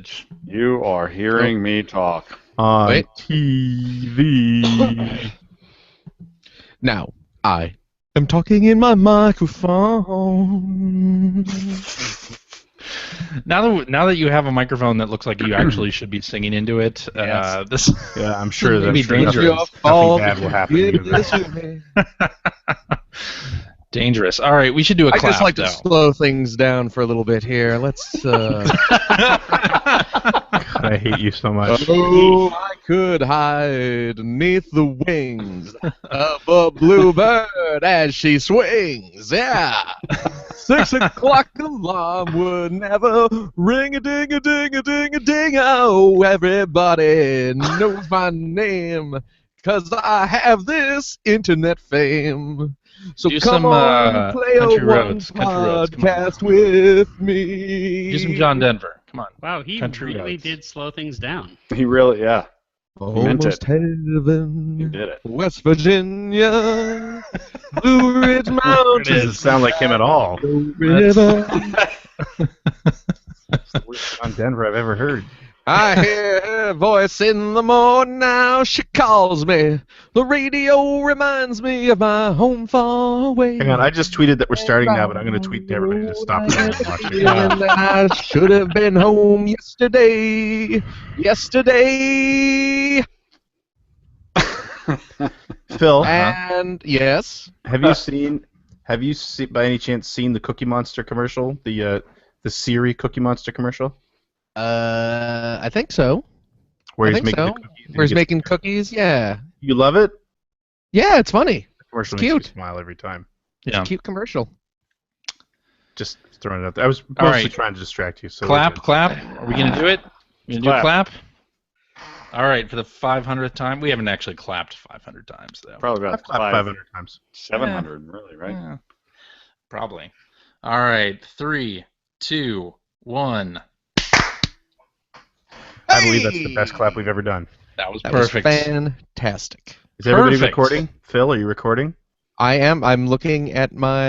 message. You are hearing me talk. On TV. Now, I am talking in my microphone. Now that you have a microphone that looks like you actually should be singing into it, Yes. this Yeah, I'm sure Maybe that's dangerous. Nothing bad will happen to you. dangerous. All right, we should do a I clap. just like to though. slow things down for a little bit here. Let's. God, I hate you so much. Oh, I could hide beneath the wings of a bluebird as she swings. Yeah. 6 o'clock alarm would never ring a ding a ding a ding a ding. Oh, everybody knows my name 'cause I have this internet fame. So Do come some, on, play Country a Roads, one Country Roads, come on. podcast with me. Do some John Denver. Come on. Wow, he Country really roads. did slow things down. He really, yeah. meant Almost it. heaven. You did it. West Virginia, Blue Ridge It Mountains, doesn't sound like him at all. the river. That's the worst John Denver I've ever heard. I hear her voice in the morning now. She calls me. The radio reminds me of my home far away. Hang on, I just tweeted that we're starting now, but I'm going to tweet to everybody to stop listening and watch it. And I should have been home yesterday. Yesterday. Phil, And yes. have you by any chance seen the Cookie Monster commercial? The Siri Cookie Monster commercial? I think so. Where I he's think making so. the cookies. and Where he's he gets- making cookies. Yeah. You love it? Yeah, it's funny. The commercial It's makes cute. me smile every time. It's a cute commercial. Just throwing it out there. I was All mostly right. trying to distract you. So Clap, we're good. clap. Are we gonna do it? You gonna do a Clap. clap? All right, for the 500th time. We haven't actually clapped 500 times though. Probably about I've clapped 500 times. 700, really, right? Yeah, probably. All right, 3, 2, 1. I believe that's the best clap we've ever done. That was That perfect. was fantastic. Is everybody Perfect. recording? Phil, are you recording? I am. I'm looking at my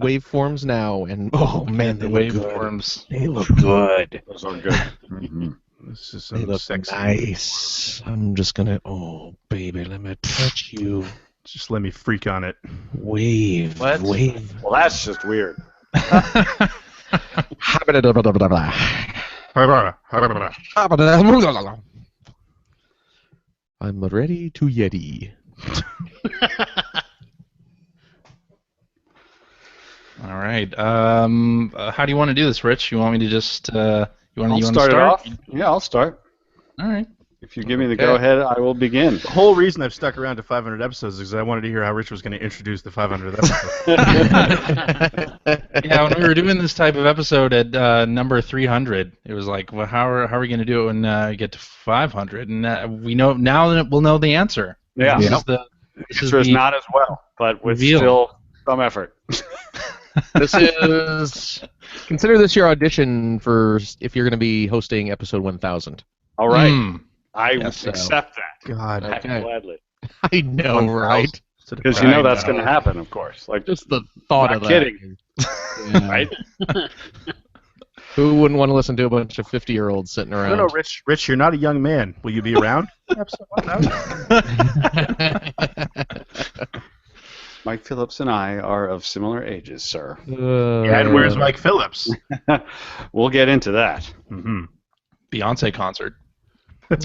waveforms now, and oh man, the they look good. waveforms. They look good. Those are good. Mhm. This is They so look sexy. nice. I'm just gonna. Oh baby, let me touch you. Just let me freak on it. Wave. What? Wave. Well, that's just weird. I'm ready to Yeti. All right. How do you want to do this, Rich? You want me to just you want I'll to start it off. Yeah, I'll start. All right. If you give me the Okay. go-ahead, I will begin. The whole reason I've stuck around to 500 episodes is I wanted to hear how Rich was going to introduce the 500th episode. Yeah, when we were doing this type of episode at number 300, it was like, well, how are we going to do it when we get to 500? And we know now that we'll know the answer. Yeah. This Yeah. is the The this answer is the not as well, but with reveal. still some effort. This is. Consider this your audition for if you're going to be hosting episode 1000. All right. Mm. I Yes, so. accept that. God. Okay. Gladly. I know, right? Because you know that's going to happen, of course. Like, Just the thought Not of that. kidding. Yeah. right? Who wouldn't want to listen to a bunch of 50-year-olds sitting I around? don't know, Rich. Rich, you're not a young man. Will you be around? Mike Phillips and I are of similar ages, sir. Yeah, and where's Mike Phillips? We'll get into that. Mm-hmm. Beyonce concert.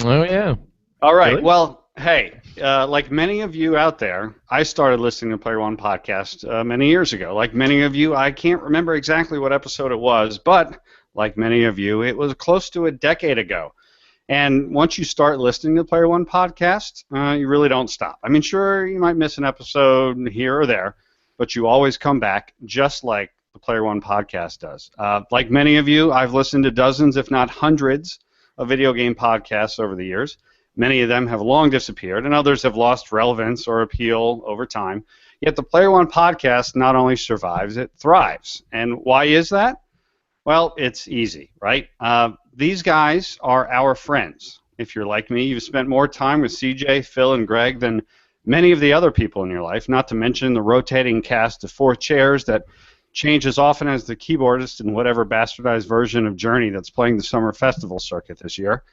Oh, yeah. All right. Really? Well, hey, like many of you out there, I started listening to Player One podcast many years ago. Like many of you, I can't remember exactly what episode it was, but like many of you, it was close to a decade ago. And once you start listening to the Player One podcast, you really don't stop. I mean, sure, you might miss an episode here or there, but you always come back, just like the Player One podcast does. Like many of you, I've listened to dozens, if not hundreds, of video game podcasts over the years. Many of them have long disappeared, and others have lost relevance or appeal over time. Yet the Player One podcast not only survives, it thrives. And why is that? Well, it's easy, right? These guys are our friends. If you're like me, you've spent more time with CJ, Phil, and Greg than many of the other people in your life, not to mention the rotating cast of 4 chairs that change as often as the keyboardist in whatever bastardized version of Journey that's playing the summer festival circuit this year.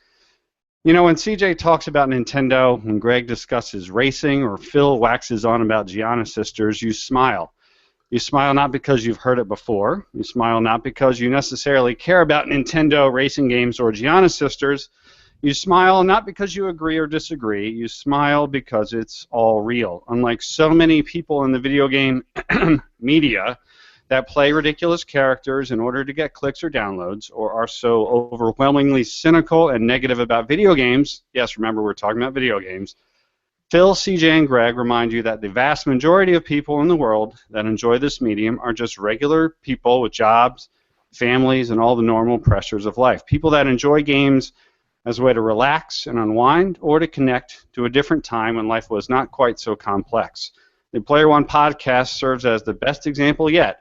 You know, when CJ talks about Nintendo, when Greg discusses racing, or Phil waxes on about Gianna Sisters, you smile. You smile not because you've heard it before. You smile not because you necessarily care about Nintendo racing games or Gianna Sisters. You smile not because you agree or disagree. You smile because it's all real. Unlike so many people in the video game media that play ridiculous characters in order to get clicks or downloads, or are so overwhelmingly cynical and negative about video games, yes, remember we're talking about video games, Phil, CJ, and Greg remind you that the vast majority of people in the world that enjoy this medium are just regular people with jobs, families, and all the normal pressures of life. People that enjoy games as a way to relax and unwind, or to connect to a different time when life was not quite so complex. The Player One podcast serves as the best example yet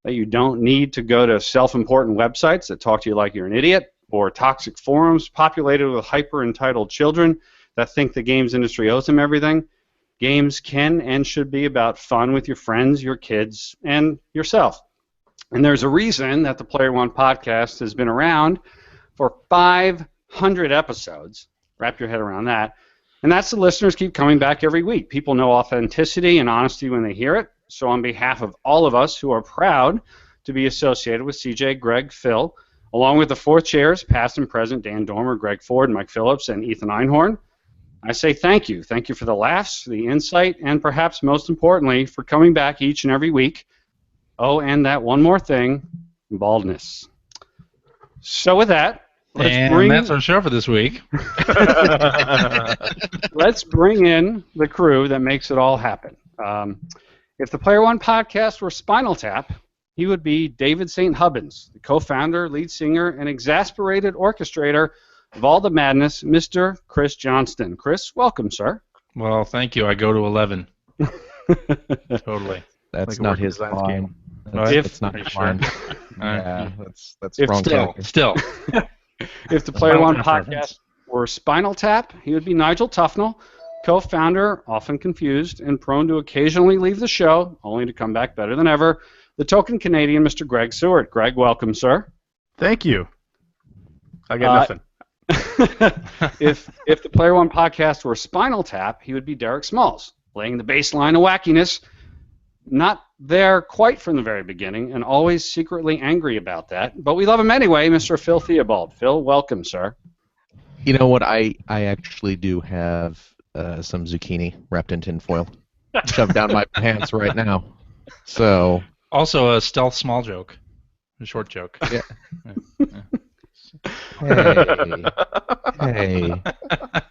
that you don't need to go to self-important websites that talk to you like you're an idiot, or toxic forums populated with hyper-entitled children that think the games industry owes them everything. Games can and should be about fun with your friends, your kids, and yourself. And there's a reason that the Player One podcast has been around for 500 episodes. Wrap your head around that. And that's the listeners keep coming back every week. People know authenticity and honesty when they hear it. So on behalf of all of us who are proud to be associated with CJ, Greg, Phil, along with the fourth chairs, past and present, Dan Dormer, Greg Ford, Mike Phillips, and Ethan Einhorn, I say thank you. Thank you for the laughs, the insight, and perhaps most importantly, for coming back each and every week. Oh, and that one more thing, baldness. So with that, that's our show for this week. Let's bring in the crew that makes it all happen. If the Player One podcast were Spinal Tap, he would be David St. Hubbins, the co-founder, lead singer, and exasperated orchestrator of all the madness, Mr. Chris Johnston. Chris, welcome, sir. Well, thank you. I go to 11. Totally. That's Like not his line. That's not his line. Yeah, that's wrong. Still. If the Player One podcast were Spinal Tap, he would be Nigel Tufnell, co-founder, often confused, and prone to occasionally leave the show, only to come back better than ever, the token Canadian, Mr. Greg Seward. Greg, welcome, sir. Thank you. I got nothing. If the Player One podcast were Spinal Tap, he would be Derek Smalls, laying the baseline of wackiness, not there quite from the very beginning, and always secretly angry about that. But we love him anyway, Mr. Phil Theobald. Phil, welcome, sir. You know what? I actually do have some zucchini wrapped in tinfoil shoved down my pants right now. So Also a stealth small joke. A short joke. Yeah. Hey,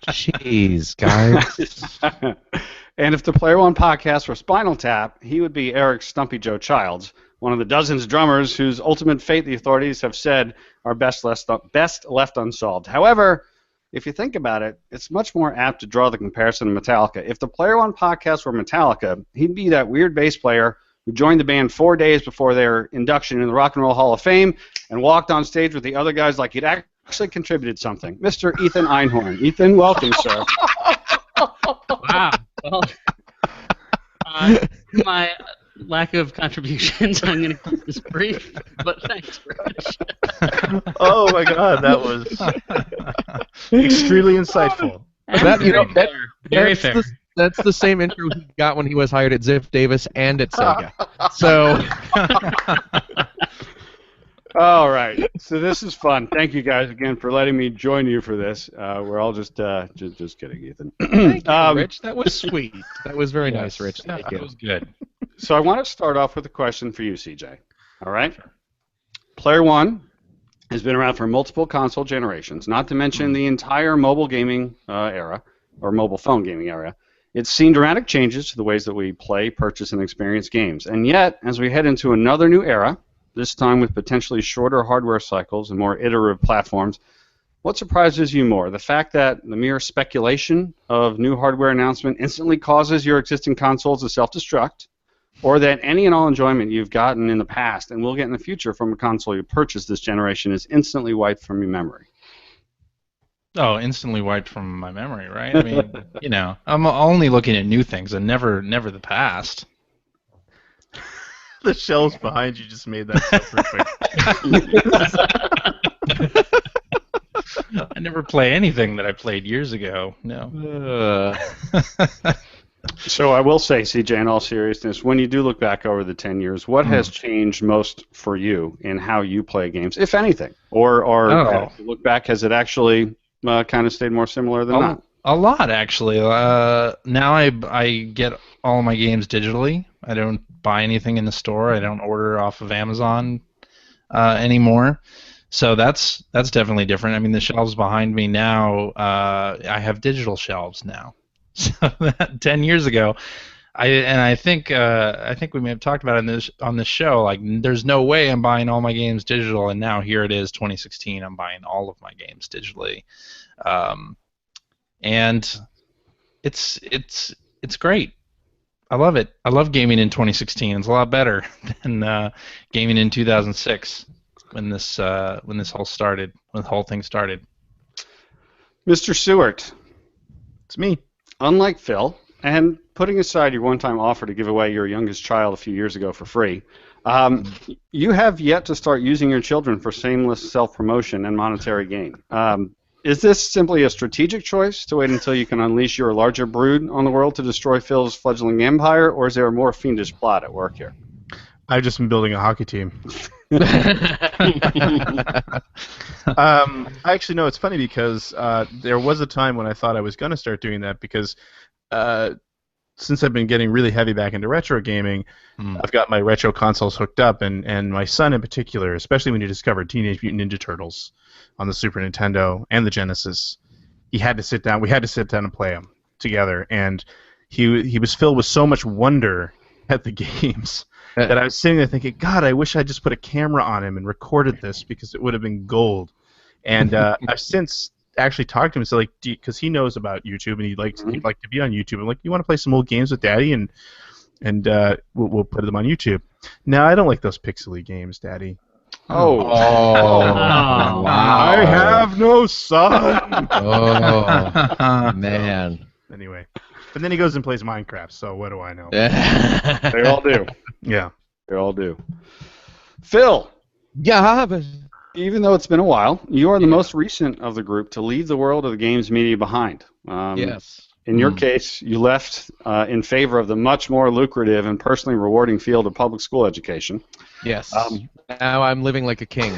jeez, guys. And if the Player One podcast were Spinal Tap, he would be Eric Stumpy Joe Childs, one of the dozens of drummers whose ultimate fate the authorities have said are best left unsolved. However, if you think about it, it's much more apt to draw the comparison to Metallica. If the Player One podcast were Metallica, he'd be that weird bass player who joined the band 4 days before their induction in the Rock and Roll Hall of Fame and walked on stage with the other guys like he'd actually contributed something. Mr. Ethan Einhorn. Ethan, welcome, sir. Wow. Well, my lack of contributions, I'm going to keep this brief, but thanks, Rich. Oh my God, that was extremely insightful. Very fair. That's the same intro he got when he was hired at Ziff Davis and at Sega. So. All right. So this is fun. Thank you guys again for letting me join you for this. We're all just kidding, Ethan. Thank you, Rich. That was sweet. That was very nice, Rich. Thank you. That was good. So I want to start off with a question for you, CJ. All right? Sure. Player One has been around for multiple console generations, not to mention the entire mobile gaming era, or mobile phone gaming era. It's seen dramatic changes to the ways that we play, purchase, and experience games. And yet, as we head into another new era, this time with potentially shorter hardware cycles and more iterative platforms, what surprises you more? The fact that the mere speculation of new hardware announcement instantly causes your existing consoles to self-destruct, or that any and all enjoyment you've gotten in the past and will get in the future from a console you purchased this generation is instantly wiped from your memory? Oh, instantly wiped from my memory, right? I mean, you know, I'm only looking at new things and never the past. The shelves behind you just made that so perfect. I never play anything that I played years ago. No. So I will say, CJ, in all seriousness, when you do look back over the 10 years, what has changed most for you in how you play games, if anything? Or if you look back, has it actually kind of stayed more similar than not? A lot, actually. Now I get all my games digitally. I don't buy anything in the store. I don't order off of Amazon anymore. So that's definitely different. I mean, the shelves behind me now, I have digital shelves now. So that 10 years ago, I think we may have talked about it on this show. Like, there's no way I'm buying all my games digital, and now here it is, 2016. I'm buying all of my games digitally, and it's great. I love it. I love gaming in 2016. It's a lot better than gaming in 2006 when this whole thing started. Mr. Stewart. It's me. Unlike Phil, and putting aside your one-time offer to give away your youngest child a few years ago for free, you have yet to start using your children for shameless self-promotion and monetary gain. Is this simply a strategic choice to wait until you can unleash your larger brood on the world to destroy Phil's fledgling empire, or is there a more fiendish plot at work here? I've just been building a hockey team. Actually, no, it's funny because there was a time when I thought I was going to start doing that because since I've been getting really heavy back into retro gaming, I've got my retro consoles hooked up, and my son in particular, especially when he discovered Teenage Mutant Ninja Turtles on the Super Nintendo and the Genesis, he had to sit down. We had to sit down and play them together, and he was filled with so much wonder at the games that I was sitting there thinking, God, I wish I just put a camera on him and recorded this because it would have been gold. And I've since actually talked to him, so like, because he knows about YouTube and he'd like to be on YouTube. I'm like, you want to play some old games with Daddy, and we'll put them on YouTube. No, I don't like those pixely games, Daddy. Oh, wow. I have no son. Oh, man. Anyway, but then he goes and plays Minecraft, so what do I know? They all do. Yeah. They all do. Phil. Yeah, but... Even though it's been a while, you are the most recent of the group to leave the world of the games media behind. Yes. In your case, you left in favor of the much more lucrative and personally rewarding field of public school education. Yes. Now I'm living like a king.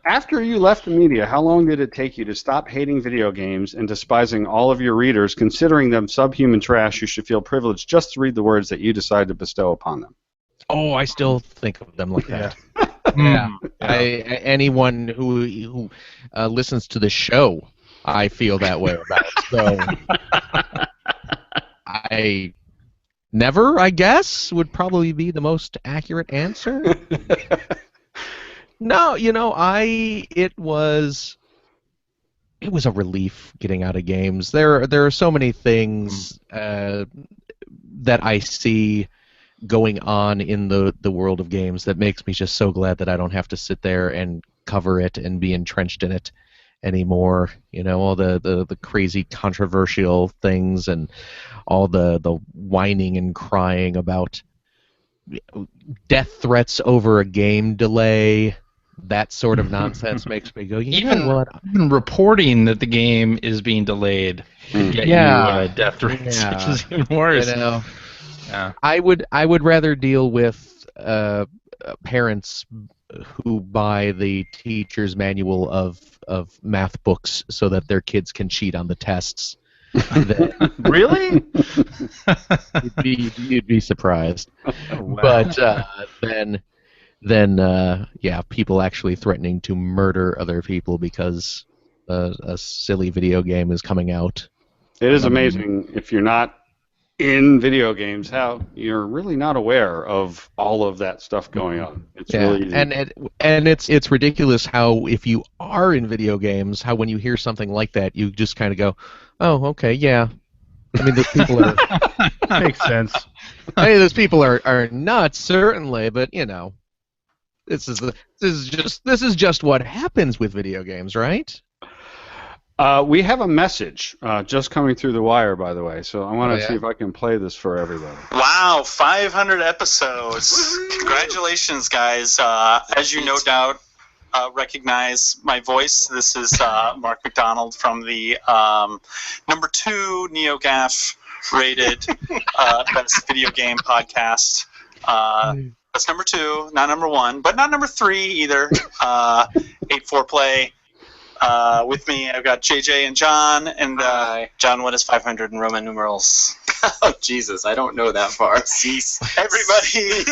After you left the media, how long did it take you to stop hating video games and despising all of your readers, considering them subhuman trash who should feel privileged just to read the words that you decide to bestow upon them? Oh, I still think of them like that. Yeah. Anyone who listens to the show, I feel that way about. So I never, I guess, would probably be the most accurate answer. No, it was a relief getting out of games. There are so many things that I see going on in the world of games that makes me just so glad that I don't have to sit there and cover it and be entrenched in it anymore. All the crazy controversial things and all the whining and crying about death threats over a game delay. That sort of nonsense makes me go, even reporting that the game is being delayed can get you death threats, which is even worse. Yeah. I would rather deal with parents who buy the teacher's manual of math books so that their kids can cheat on the tests. Really? You'd be surprised. Oh, wow. But then people actually threatening to murder other people because a silly video game is coming out. It is amazing if you're not in video games how you're really not aware of all of that stuff going on. It's really easy. And it's ridiculous how if you are in video games, how when you hear something like that, you just kind of go, oh, okay, yeah. I mean, those people are makes sense. I mean, those people are nuts, certainly, but this is just what happens with video games, right? We have a message just coming through the wire, by the way, so I want to see if I can play this for everybody. Wow, 500 episodes. Congratulations, guys. As you no doubt recognize my voice, this is Mark McDonald from the number 2 NeoGAF rated best video game podcast. That's number 2, not number 1, but not number 3 either. 8-4-Play. With me, I've got JJ and John. And John, what is 500 in Roman numerals? Oh, Jesus, I don't know that far. Everybody, I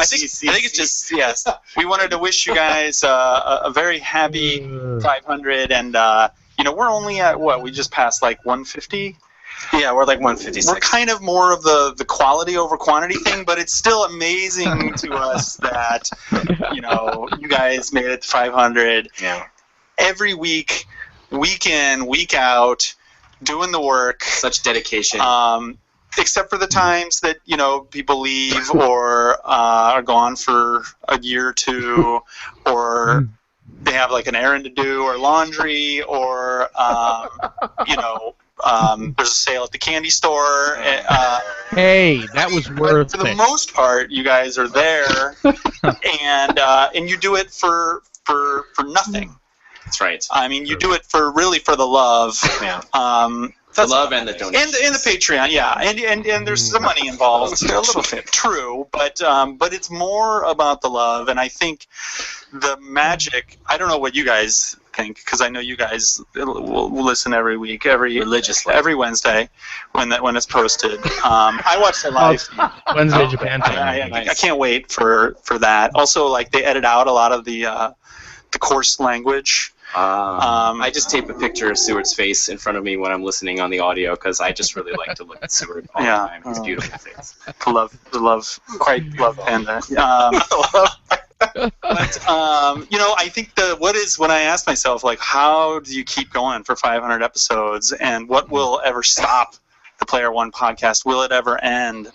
think it's just, yes. We wanted to wish you guys a very happy 500. And, we're only at, we just passed like 150? Yeah, we're like 156. We're kind of more of the quality over quantity thing, but it's still amazing to us that, you guys made it to 500. Yeah. Every week, week in, week out, doing the work. Such dedication. Except for the times that, people leave or are gone for a year or two, or they have like an errand to do, or laundry, or, there's a sale at the candy store. Hey, that was worth it. For the most part, you guys are there, and you do it for nothing. That's right. I mean, you do it for the love. Yeah. The love and the donation. And the Patreon, yeah. And there's some money involved. A little bit. True, but it's more about the love, and I think the magic, I don't know what you guys think, because I know you guys will listen every week, religiously, every Wednesday when it's posted. I watch the live Wednesday Japan time. I can't wait for that. Also, like, they edit out a lot of the coarse language. I just tape a picture of Seward's face in front of me when I'm listening on the audio, because I just really like to look at Seward all the time. His beautiful face. The love panda. But I think when I asked myself, like, how do you keep going for 500 episodes, and what will ever stop the Player One podcast? Will it ever end?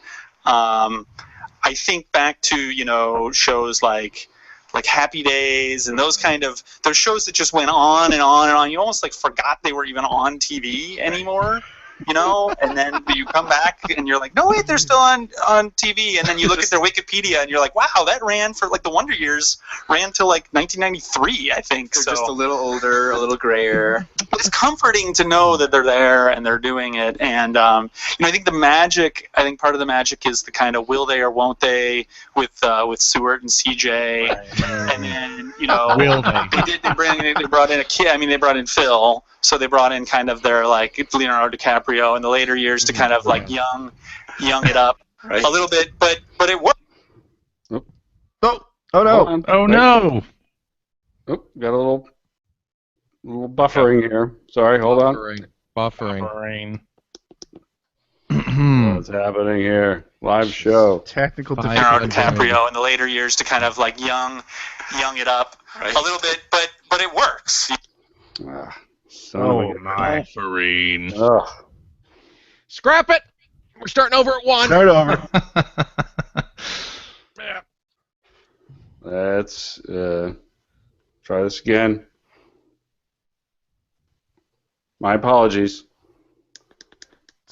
I think back to shows like Happy Days and those shows that just went on and on and on. You almost like forgot they were even on TV anymore, and then you come back and you're like, no, wait, they're still on TV. And then you look at their Wikipedia and you're like, wow, that ran for like the Wonder Years ran till like 1993, I think. They're just a little older, a little grayer. It's comforting to know that they're there and they're doing it. And I think part of the magic is the kind of will they or won't they with Seward and CJ. Right. And then will they? They brought in a kid. I mean, they brought in Phil, so they brought in kind of their like Leonardo DiCaprio in the later years to kind of like young it up a little bit, but it worked. Oh no! Oh no! Oh, got a little buffering here. Sorry, hold on. Buffering. What's happening here? Live show. Technical Leonardo DiCaprio in the later years to kind of like young it up a little bit, but it works. My. Buffering. Ugh. Scrap it! We're starting over at 1. Start over. Let's try this again. My apologies.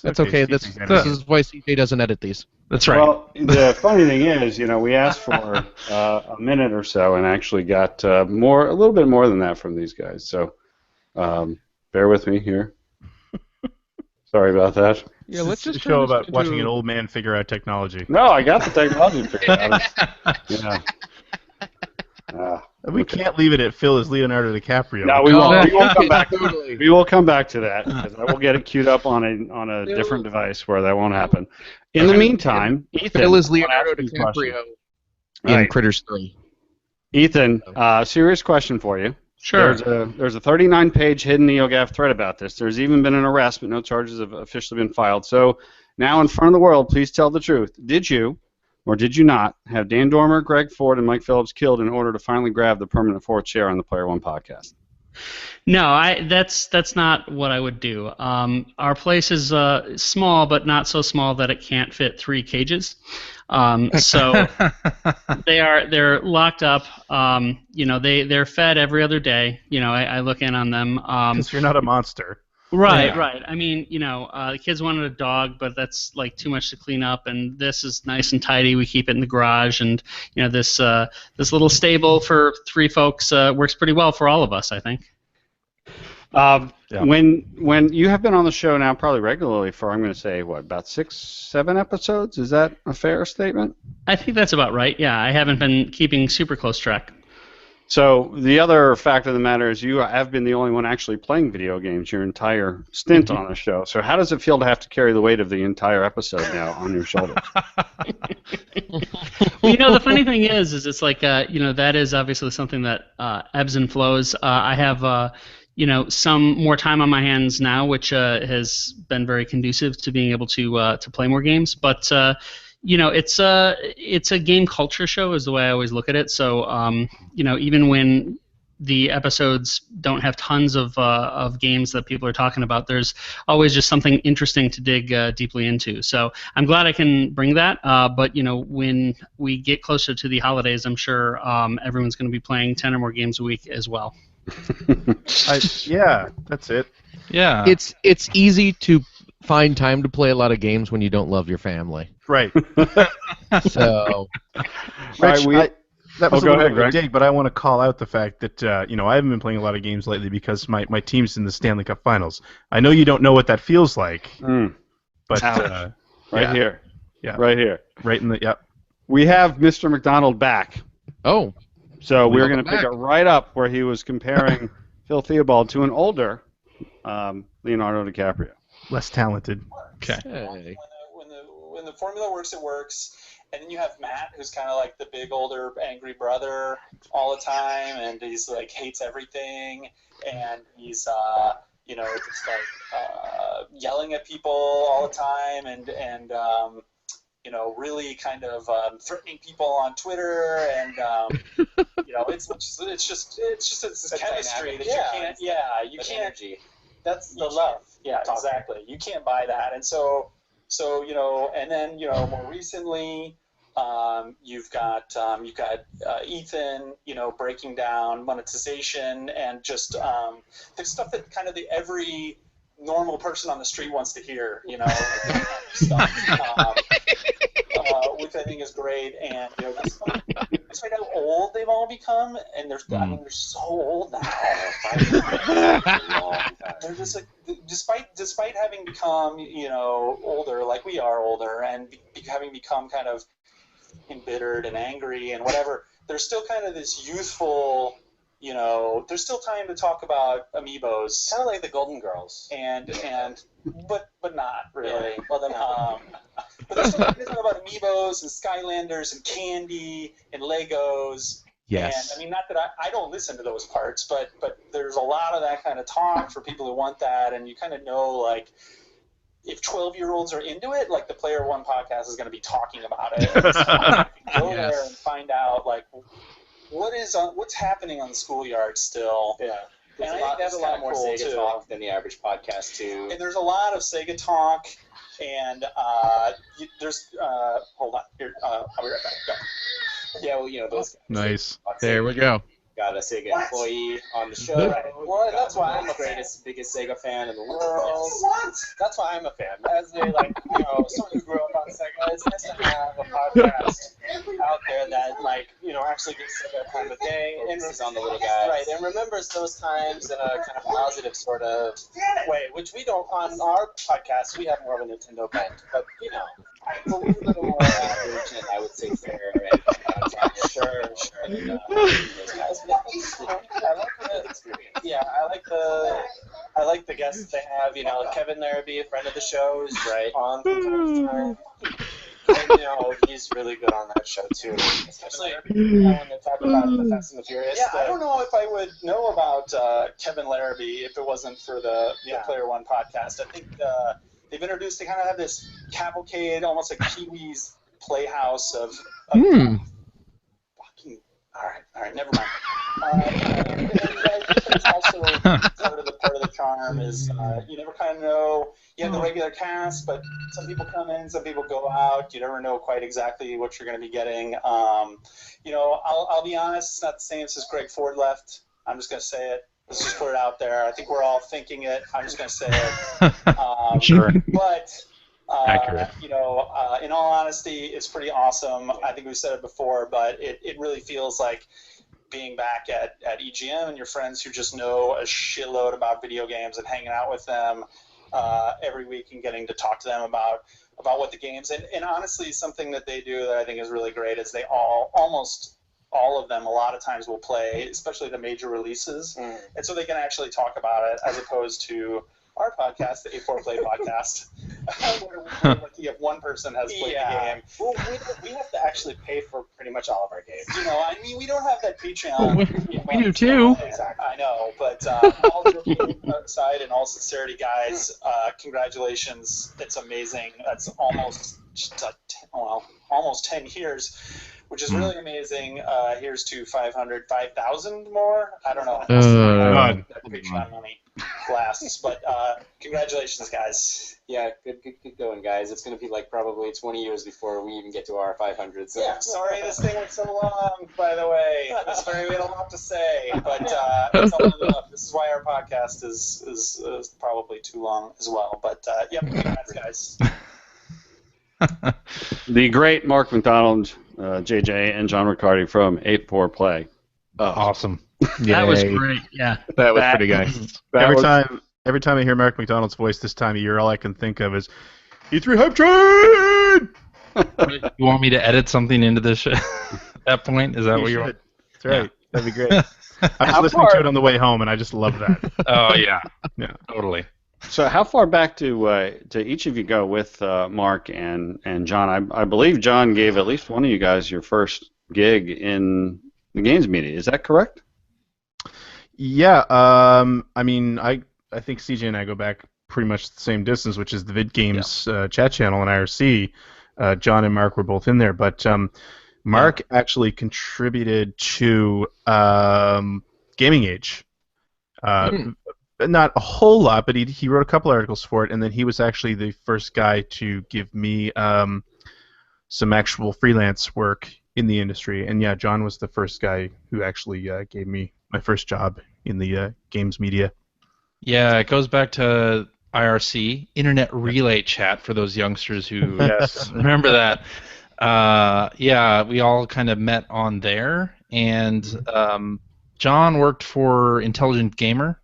That's okay. This is why CJ doesn't edit these. That's right. Well, the funny thing is, we asked for a minute or so and actually got a little bit more than that from these guys. So bear with me here. Sorry about that. Yeah, let's just show about watching an old man figure out technology. No, I got the technology figured out. Yeah. We can't leave it at Phil as Leonardo DiCaprio. No, we won't. We won't come back. We will come back to that because I will get it queued up on a different device where that won't happen. In the meantime, Ethan. Phil is Leonardo DiCaprio in Critters 3. Ethan, serious question for you. Sure. There's a 39-page hidden NeoGAF thread about this. There's even been an arrest, but no charges have officially been filed. So now in front of the world, please tell the truth. Did you, or did you not, have Dan Dormer, Greg Ford, and Mike Phillips killed in order to finally grab the permanent 4th chair on the Player One podcast? No, that's not what I would do. Our place is small, but not so small that it can't fit 3 cages. So they're locked up. They're fed every other day. I look in on them. Because you're not a monster. Right. I mean, the kids wanted a dog, but that's like too much to clean up. And this is nice and tidy. We keep it in the garage, and this little stable for 3 folks works pretty well for all of us, I think. When you have been on the show now, probably regularly for, I'm going to say, about 6, 7 episodes. Is that a fair statement? I think that's about right. Yeah, I haven't been keeping super close track. So the other fact of the matter is you have been the only one actually playing video games your entire stint on the show. So how does it feel to have to carry the weight of the entire episode now on your shoulders? Well, the funny thing is it's like, that is obviously something that ebbs and flows. I have, some more time on my hands now, which has been very conducive to being able to play more games. But it's a game culture show is the way I always look at it. So even when the episodes don't have tons of games that people are talking about, there's always just something interesting to dig deeply into. So I'm glad I can bring that. But when we get closer to the holidays, I'm sure everyone's going to be playing 10 or more games a week as well. Yeah, that's it. Yeah. It's easy to find time to play a lot of games when you don't love your family. Right. So, Rich, that was a go little ahead, bit of a Greg. dig, but I want to call out the fact that I haven't been playing a lot of games lately because my team's in the Stanley Cup Finals. I know you don't know what that feels like, but Right here. Yeah. Right here. Right in the yep. We have Mr. McDonald back. oh, So we're Welcome going to pick back. it right up where he was comparing Phil Theobald to an older Leonardo DiCaprio. Less talented. Okay. hey. When the formula works, it works. And then you have Matt, who's kind of like the big older angry brother all the time, and he's like hates everything, and he's just like yelling at people all the time, and really kind of threatening people on Twitter, and it's just this chemistry that you can't. Energy. That's the love. Yeah, exactly. You can't buy that, and so and then more recently, you've got Ethan, breaking down monetization and just the stuff that kind of every normal person on the street wants to hear, stuff, which I think is great. And despite how old they've all become, and they're so old now. They're just like, despite having become older, like we are older, and having become kind of embittered and angry and whatever, there's still kind of this youthful. There's still time to talk about amiibos, kind of like the Golden Girls, but not really. Yeah. Well, then, but there's still time to talk about amiibos and Skylanders and candy and Legos. Yes. And I mean, not that I don't listen to those parts, but there's a lot of that kind of talk for people who want that, and you kind of know, like, if 12-year-olds are into it, like the Player One podcast is going to be talking about it. And so you can go there and find out, like, what's happening on the schoolyard still. Yeah. There's And I think that's a lot more cool, Sega too. talk than the average podcast too. And there's a lot of Sega talk, and there's hold on here, I'll be right back. Go. Yeah, well, those guys. Nice. There we go. Got a Sega employee on the show. Well, that's why I'm the a fan. biggest Sega fan in the world. That's why I'm a fan. As someone who grew up on Sega, it's nice to have a podcast out there that, actually gives Sega time of day and Focuses on the little guys. Right, and remembers those times in a kind of positive sort of way, which we don't on our podcast. We have more of a Nintendo bent, but A little more average, and I would say fair. And, sure. than, those guys. But, I like the guests they have. Kevin Larrabee, a friend of the show, is on from time to time. And, he's really good on that show too, especially when they talk about the Fast and the Furious. Yeah, I don't know if I would know about Kevin Larrabee if it wasn't for the Player One podcast. I think they've introduced, they kind of have this cavalcade, almost like Pee-wee's Playhouse of fucking All right, never mind. And then, it's also part of the charm is you never kind of know. You have the regular cast, but some people come in, some people go out. You never know quite exactly what you're going to be getting. I'll be honest, it's not the same since Greg Ford left. I'm just going to say it. Let's just put it out there. I think we're all thinking it. I'm just going to say it. Sure. But Accurate. in all honesty, it's pretty awesome. I think we said it before, but it really feels like being back at EGM and your friends who just know a shitload about video games and hanging out with them every week and getting to talk to them about what the games and honestly something that they do that I think is really great is they almost all of them a lot of times will play, especially the major releases, and so they can actually talk about it as opposed to our podcast, the A4 Play podcast, where lucky if one person has played the game. Well, we have to actually pay for pretty much all of our games. We don't have that Patreon. We do too. Exactly. I know, but all joking aside, in all sincerity, guys, congratulations. It's amazing. That's almost 10 years, which is really amazing. Here's to 5,000 more. I don't know. God. That Patreon money lasts, but congratulations, guys. Yeah, good going, guys. It's going to be like probably 20 years before we even get to our 500. So. Yeah, sorry this thing went so long, by the way. Sorry, we had a lot to say, but it's all enough. This is why our podcast is probably too long as well. But, congrats, guys. The great Mark McDonald, JJ, and John Riccardi from 8-4 Play. Awesome. That was great. Yeah. That was pretty nice. Every time I hear Mark McDonald's voice this time of year, all I can think of is E3 Hype Train! You want me to edit something into this at that point? Is that what you want? That's right. That'd be great. I was listening to it on the way home, and I just love that. Oh, yeah. Yeah. Totally. So how far back to each of you go with Mark and John? I believe John gave at least one of you guys your first gig in the games media. Is that correct? Yeah. I think CJ and I go back pretty much the same distance, which is the Vid Games chat channel and IRC. John and Mark were both in there, but Mark actually contributed to Gaming Age. Not a whole lot, but he wrote a couple articles for it, and then he was actually the first guy to give me some actual freelance work in the industry. And yeah, John was the first guy who actually gave me my first job in the games media. Yeah, it goes back to IRC, Internet Relay Chat, for those youngsters who remember that. We all kind of met on there, and John worked for Intelligent Gamer,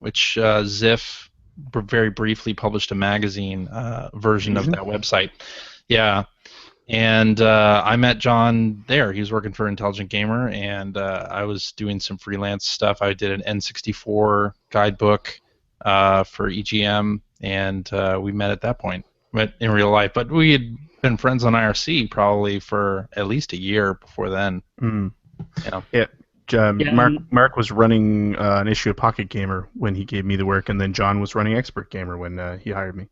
which Ziff very briefly published a magazine version of that website. Yeah, and I met John there. He was working for Intelligent Gamer, and I was doing some freelance stuff. I did an N64 guidebook for EGM, and we met at that point. Met in real life, but we had been friends on IRC probably for at least a year before then. Mark was running an issue of Pocket Gamer when he gave me the work, and then John was running Expert Gamer when he hired me.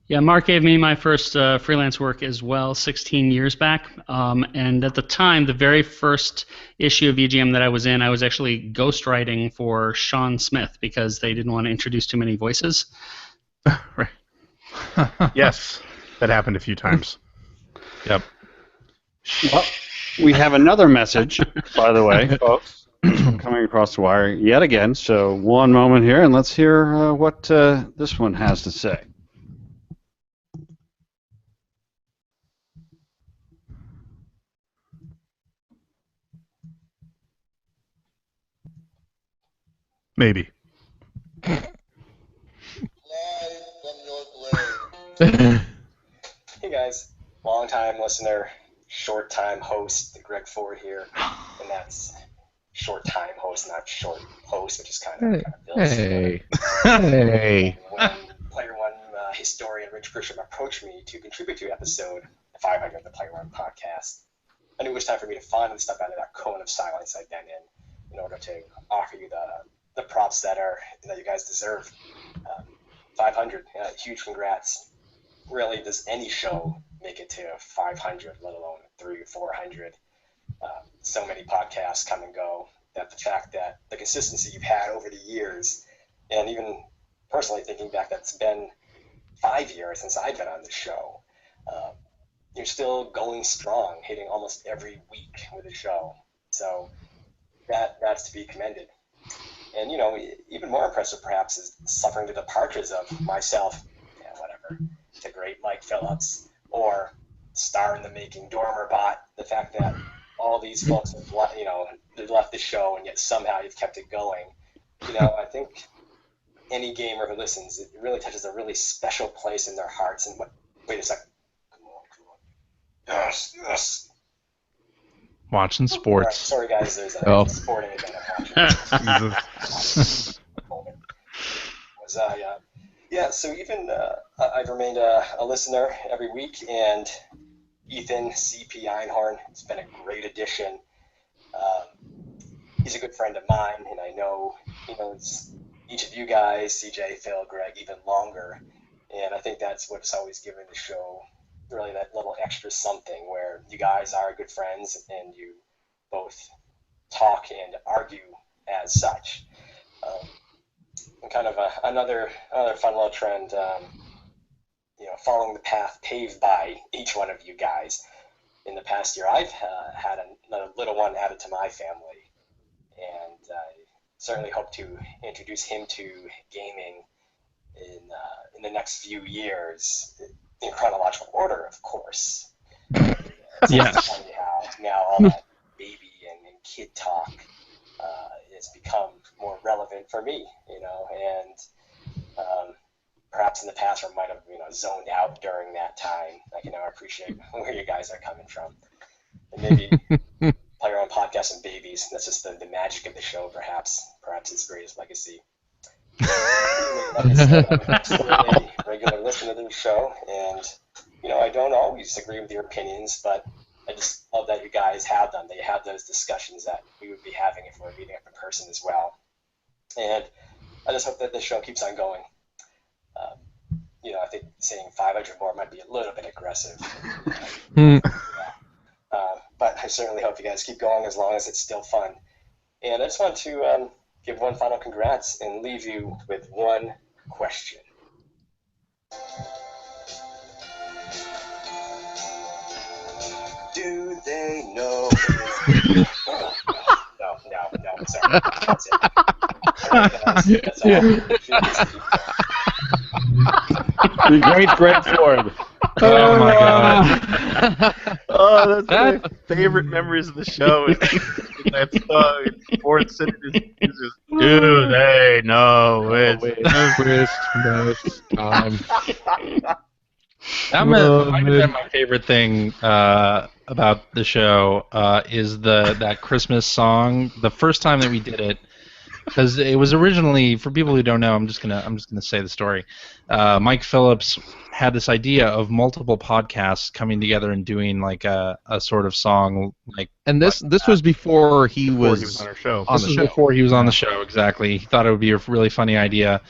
Yeah, Mark gave me my first freelance work as well 16 years back. And at the time, the very first issue of EGM that I was in, I was actually ghostwriting for Sean Smith because they didn't want to introduce too many voices. Right. Yes, that happened a few times. Yep. Well, we have another message, by the way, folks, coming across the wire yet again. So one moment here, and let's hear what this one has to say. Maybe. Hey guys, long-time listener, short-time host, Greg Ford here, and that's short-time host, not short host, which is kind of Bill's. Hey. When Player One historian Rich Grisham approached me to contribute to episode 500 of the Player One podcast, I knew it was time for me to finally step out of that cone of silence I'd been in order to offer you the props that you guys deserve. 500, huge congrats. Rarely does any show make it to 500, let alone 300 or 400. so many podcasts come and go, that the fact that the consistency you've had over the years, and even personally thinking back, that's been 5 years since I've been on the show. You're still going strong, hitting almost every week with a show. So that's to be commended. And, even more impressive perhaps is suffering the departures of myself, the great Mike Phillips, or star in the making Dormerbot. The fact that all these folks have left the show and yet somehow you've kept it going. I think any gamer who listens, it really touches a really special place in their hearts. And wait a second. Come on. Yes. Watching sports. Right, sorry guys, there's a sporting event I'm watching. So even I've remained a listener every week, and Ethan CP Einhorn has been a great addition. He's a good friend of mine, and I know he knows each of you guys, CJ, Phil, Greg, even longer. And I think that's what's always given the show really that little extra something, where you guys are good friends and you both talk and argue as such. And kind of another fun little trend, following the path paved by each one of you guys. In the past year, I've had another little one added to my family, and I certainly hope to introduce him to gaming in the next few years, in chronological order, of course. Yes. It's funny how now all that baby and kid talk has become more relevant for me, and perhaps in the past I might have zoned out during that time. I can now appreciate where you guys are coming from. And maybe Player on Podcast and Babies, that's just the magic of the show, perhaps its greatest legacy. Like I said, I'm still a regular listener to the show, and I don't always agree with your opinions, but I just love that you guys have them, that you have those discussions that we would be having if we were meeting up in person as well. And I just hope that this show keeps on going. I think saying 500 more might be a little bit aggressive. But I certainly hope you guys keep going as long as it's still fun. And I just want to give one final congrats and leave you with one question. Do they know? No, sorry. That's it. That's all. The great Greg Ford. Oh my god. Oh, that's my favorite memories of the show. That song, Ford sitting in his do they know it's Christmas time. That might have been my favorite thing about the show is that Christmas song. The first time that we did it, because it was originally, for people who don't know, I'm just gonna say the story. Mike Phillips had this idea of multiple podcasts coming together and doing like a sort of song like. And this was before he was on our show. This was before he was on the show, exactly. He thought it would be a really funny idea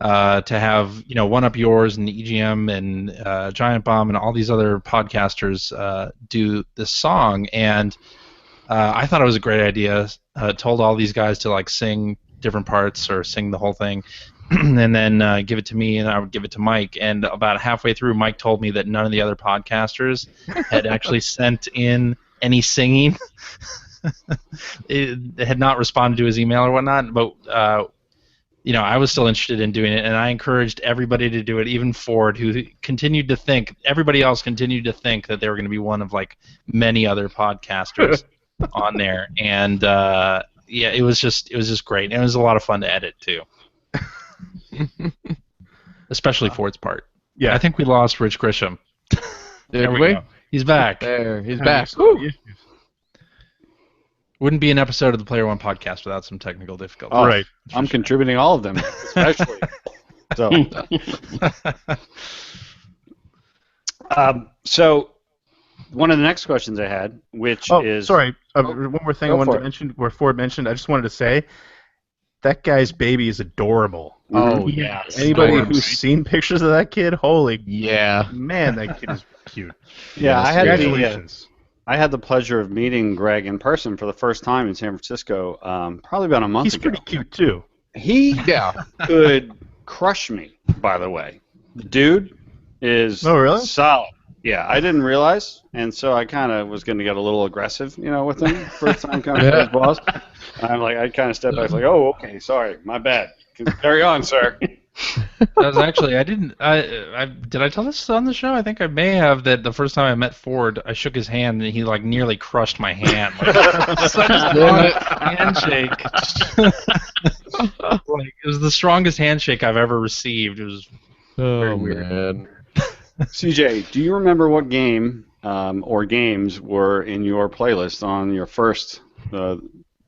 to have One Up Yours and EGM and Giant Bomb and all these other podcasters do this song, and I thought it was a great idea. Told all these guys to like sing different parts or sing the whole thing, and then give it to me, and I would give it to Mike. And about halfway through, Mike told me that none of the other podcasters had actually sent in any singing. It had not responded to his email or whatnot, but I was still interested in doing it, and I encouraged everybody to do it, even Ford, who continued to think, everybody else continued to think that they were going to be one of like many other podcasters on there, and it was just great, and it was a lot of fun to edit too, especially Ford's part. Yeah, I think we lost Rich Grisham. There we go. He's back. There, he's back. Wouldn't be an episode of the Player One podcast without some technical difficulties. Oh, right. I'm contributing all of them, especially. So, so one of the next questions I had, which is... Sorry. One more thing I wanted to mention, where Ford mentioned, I just wanted to say, that guy's baby is adorable. Oh, yeah. Anybody who's seen pictures of that kid, holy... Yeah. Man, that kid is cute. Yeah, I had Congratulations. I had the pleasure of meeting Greg in person for the first time in San Francisco, probably about a month ago. He's pretty cute too. He could crush me, by the way. The dude is solid. Yeah, I didn't realize, and so I kind of was going to get a little aggressive, with him first time coming to his boss. I'm like, I kind of stepped back, like, oh, okay, sorry, my bad. Carry on, sir. That was actually, did I tell this on the show? I think I may have, that the first time I met Ford, I shook his hand and he like nearly crushed my hand. Such a strong handshake. It was the strongest handshake I've ever received. It was very weird. Man. CJ, do you remember what game or games were in your playlist on your first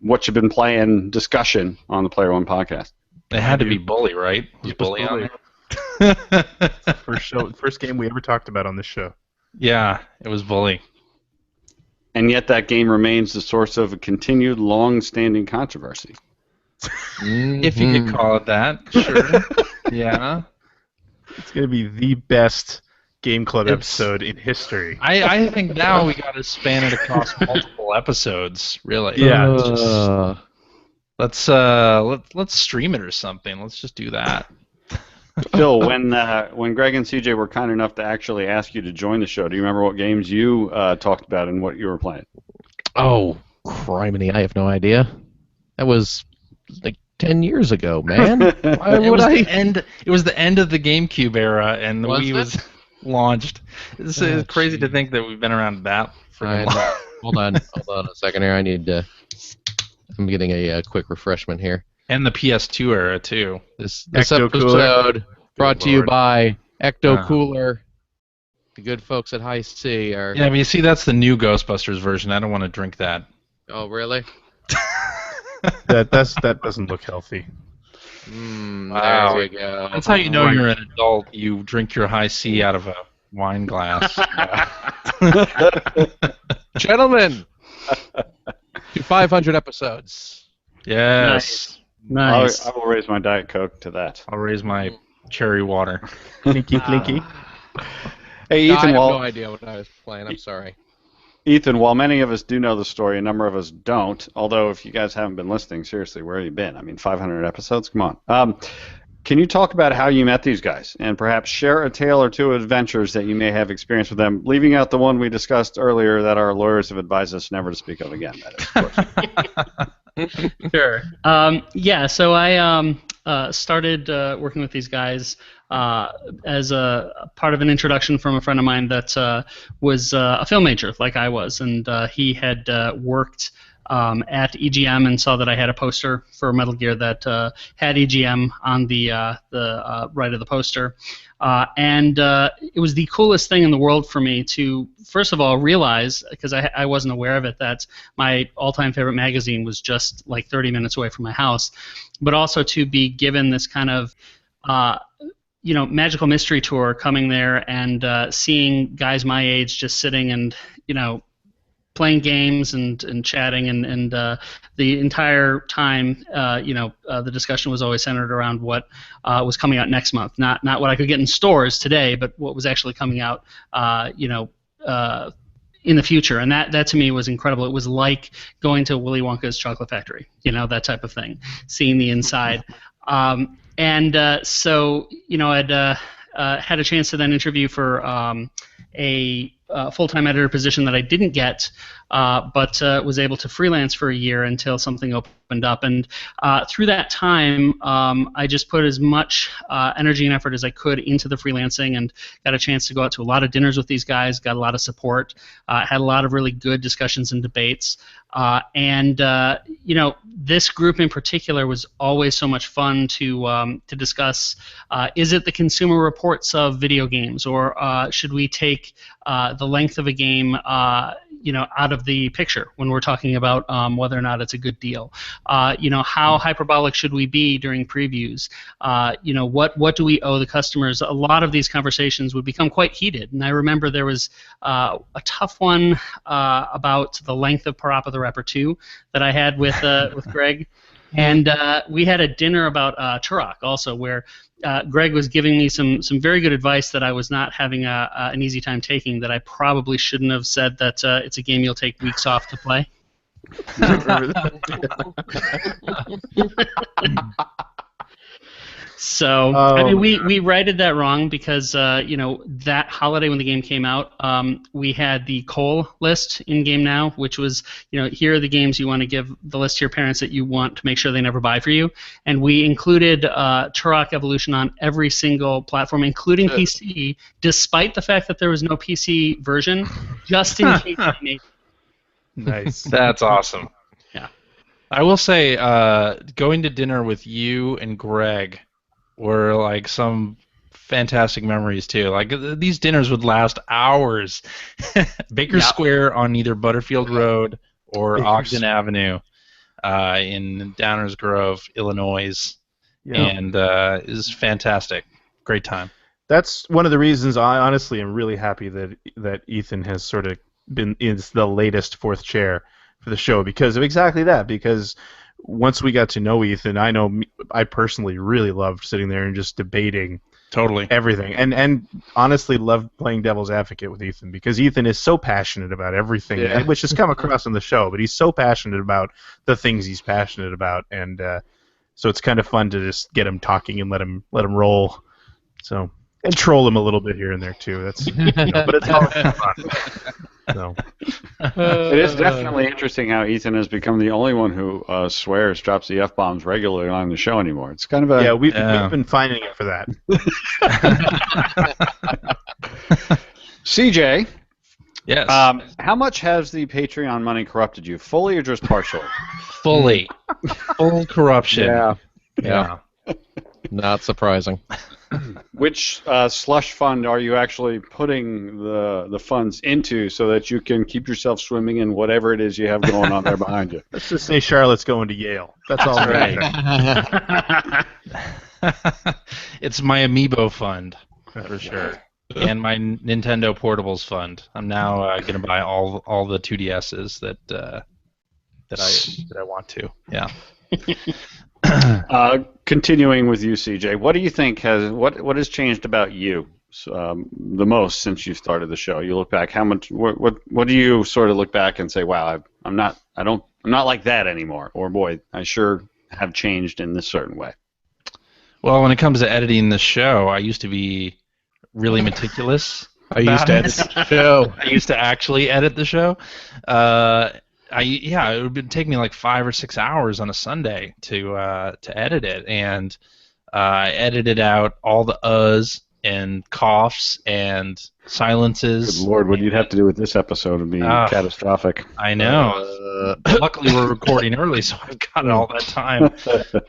what you've been playing discussion on the Player One podcast? It had to be Bully, right? Was Bully on there? First game we ever talked about on this show. Yeah, it was Bully. And yet that game remains the source of a continued long-standing controversy. If you could call it that, sure. Yeah. It's going to be the best Game Club episode in history. I think now we got to span it across multiple episodes, really. Yeah. Let's stream it or something. Let's just do that. Phil, when Greg and CJ were kind enough to actually ask you to join the show, do you remember what games you talked about and what you were playing? Oh, criminy, I have no idea. That was like 10 years ago, man. Why would I? It was the end of the GameCube era, and the Wii was launched. It's crazy to think that we've been around that for a while. Hold on a second here. I'm getting a quick refreshment here. And the PS2 era, too. This episode brought to you by Ecto Cooler. The good folks at High C are... Yeah, you see, that's the new Ghostbusters version. I don't want to drink that. Oh, really? That doesn't look healthy. Wow. There you go. That's how you know you're an adult. You drink your High C out of a wine glass. Gentlemen, to 500 episodes. Yes. Nice. I will raise my Diet Coke to that. I'll raise my cherry water. Clinky, clinky. Hey, Ethan, I have no idea what I was playing. I'm sorry. Ethan, while many of us do know the story, a number of us don't. Although, if you guys haven't been listening, seriously, where have you been? I mean, 500 episodes? Come on. Can you talk about how you met these guys and perhaps share a tale or two of adventures that you may have experienced with them, leaving out the one we discussed earlier that our lawyers have advised us never to speak of again? That is, of course. Sure. So I started working with these guys as a part of an introduction from a friend of mine that was a film major, like I was, and he had worked at EGM and saw that I had a poster for Metal Gear that had EGM on the right of the poster. And it was the coolest thing in the world for me to, first of all, realize, because I wasn't aware of it, that my all-time favorite magazine was just like 30 minutes away from my house, but also to be given this kind of magical mystery tour coming there and seeing guys my age just sitting and, playing games and chatting and the entire time, the discussion was always centered around what was coming out next month, not what I could get in stores today, but what was actually coming out, in the future, and that to me was incredible. It was like going to Willy Wonka's chocolate factory, that type of thing, seeing the inside, so I'd had a chance to then interview for a full-time editor position that I didn't get, but was able to freelance for a year until something opened up. And through that time, I just put as much energy and effort as I could into the freelancing and got a chance to go out to a lot of dinners with these guys, got a lot of support, had a lot of really good discussions and debates. This group in particular was always so much fun to discuss. Is it the Consumer Reports of video games, or should we take the length of a game, out of the picture when we're talking about whether or not it's a good deal? How hyperbolic should we be during previews? What do we owe the customers? A lot of these conversations would become quite heated, and I remember there was a tough one about the length of Parappa the Rapper 2 that I had with Greg. And we had a dinner about Turok also, where Greg was giving me some very good advice that I was not having an easy time taking, that I probably shouldn't have said that it's a game you'll take weeks off to play. So, I mean, we righted that wrong because, that holiday when the game came out, we had the Cole list in Game Now, which was, here are the games you want to give the list to your parents that you want to make sure they never buy for you. And we included Turok Evolution on every single platform, including PC, despite the fact that there was no PC version, just in case they made it. Nice. That's awesome. Yeah. I will say, going to dinner with you and Greg were like some fantastic memories too. Like these dinners would last hours. Baker Square on either Butterfield Road or Ogden Avenue in Downers Grove, Illinois, and is fantastic. Great time. That's one of the reasons I honestly am really happy that Ethan has sort of been is the latest fourth chair for the show because of exactly that. Because once we got to know Ethan, I personally really loved sitting there and just debating everything, and honestly loved playing devil's advocate with Ethan because Ethan is so passionate about everything, which has come across on the show. But he's so passionate about the things he's passionate about, and so it's kind of fun to just get him talking and let him roll. So and troll him a little bit here and there too. That's but it's all fun. So. It is definitely interesting how Ethan has become the only one who drops the F-bombs regularly on the show anymore. It's kind of a... Yeah, we've been finding it for that. CJ? Yes. How much has the Patreon money corrupted you? Fully or just partially? Fully. Full corruption. Yeah. Not surprising. Which slush fund are you actually putting the funds into so that you can keep yourself swimming in whatever it is you have going on there behind you? Let's just say Charlotte's going to Yale. That's all right. It's my Amiibo fund, for sure. And my Nintendo Portables fund. I'm now going to buy all the 2DSs that I want to. Yeah. Continuing with you, CJ, what do you think what has changed about you the most since you started the show? You look back, what do you sort of look back and say, wow, I'm not like that anymore, or boy, I sure have changed in this certain way? Well, when it comes to editing the show, I used to be really meticulous. I used to edit the show. I used to actually edit the show. It would take me like 5 or 6 hours on a Sunday to edit it, and I edited out all the uhs and coughs and silences. Good Lord, what you'd have to do with this episode would be catastrophic. I know. Luckily, we're recording early, so I've got all that time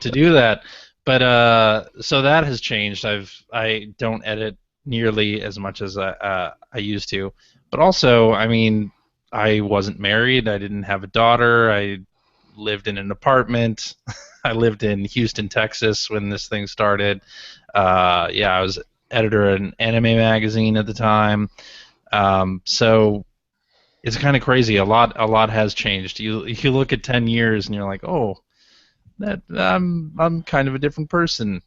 to do that. But so that has changed. I don't edit nearly as much as I used to. But also, I mean, I wasn't married. I didn't have a daughter. I lived in an apartment. I lived in Houston, Texas when this thing started. I was editor of an anime magazine at the time. So it's kind of crazy. A lot has changed. You look at 10 years and you're like, oh, that I'm kind of a different person.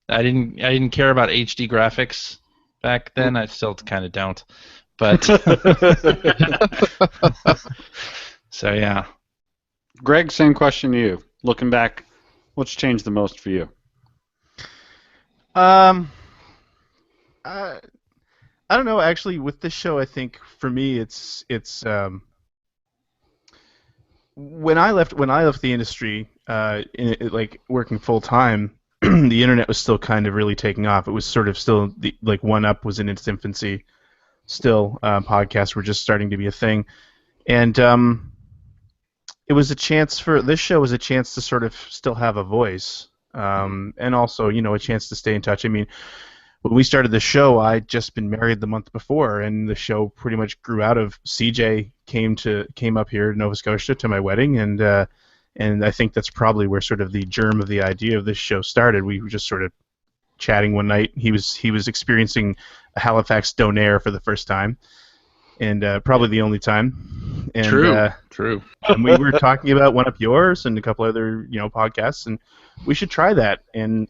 I didn't care about HD graphics back then. I still kind of don't. But so yeah. Greg, same question to you. Looking back, what's changed the most for you? I don't know. Actually, with this show, I think for me, it's when I left the industry, like working full time, the internet was still kind of really taking off. It was sort of still like 1UP was in its infancy. Still, podcasts were just starting to be a thing, and it was a chance for this show was a chance to sort of still have a voice, and also a chance to stay in touch. I mean, when we started the show, I'd just been married the month before, and the show pretty much grew out of CJ came up here to Nova Scotia to my wedding, and I think that's probably where sort of the germ of the idea of this show started. We were just sort of chatting one night. He was experiencing a Halifax Donair for the first time, and probably the only time. And, True. And we were talking about One Up Yours and a couple other, podcasts, and we should try that. And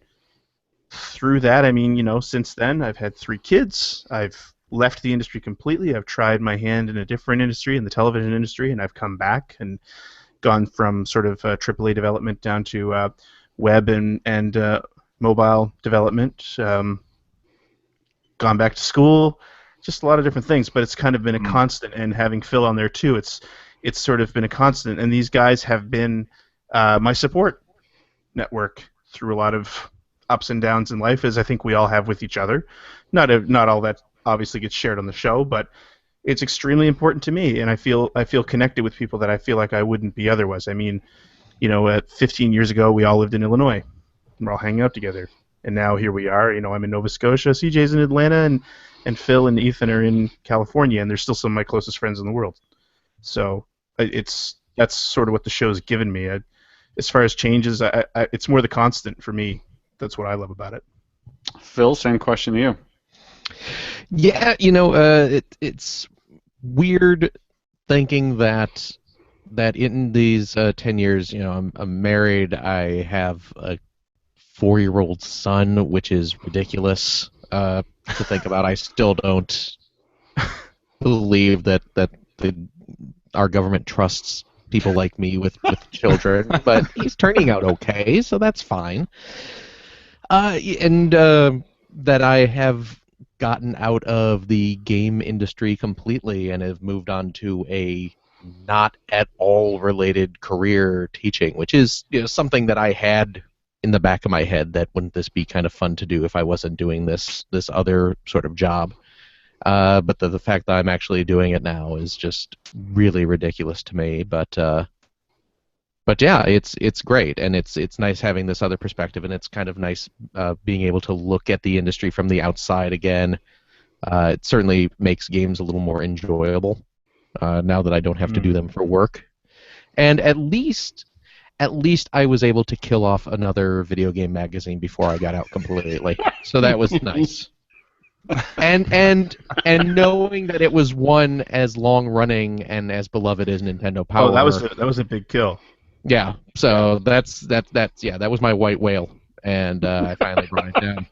through that, I mean, since then, I've had 3 kids. I've left the industry completely. I've tried my hand in a different industry, in the television industry, and I've come back and gone from sort of AAA development down to web and mobile development. Gone back to school, just a lot of different things. But it's kind of been a constant, and having Phil on there too, it's sort of been a constant. And these guys have been my support network through a lot of ups and downs in life, as I think we all have with each other. Not all that obviously gets shared on the show, but it's extremely important to me, and I feel connected with people that I feel like I wouldn't be otherwise. I mean, at 15 years ago, we all lived in Illinois, and we're all hanging out together, and now here we are. I'm in Nova Scotia, CJ's in Atlanta, and Phil and Ethan are in California, and they're still some of my closest friends in the world. So that's sort of what the show's given me. As far as changes, it's more the constant for me. That's what I love about it. Phil, same question to you. Yeah, it's weird thinking that in these 10 years, I'm married. I have a 4-year-old son, which is ridiculous to think about. I still don't believe that our government trusts people like me with children, but he's turning out okay, so that's fine. And that I have gotten out of the game industry completely and have moved on to a not at all related career teaching, which is something that I had in the back of my head, that wouldn't this be kind of fun to do if I wasn't doing this other sort of job. But the fact that I'm actually doing it now is just really ridiculous to me. But yeah, it's great, and it's nice having this other perspective, and it's kind of nice being able to look at the industry from the outside again. It certainly makes games a little more enjoyable now that I don't have to do them for work. And at least I was able to kill off another video game magazine before I got out completely. So that was nice. And knowing that it was one as long running and as beloved as Nintendo Power. Oh, that was a big kill. Yeah, so that was my white whale, and I finally brought it down.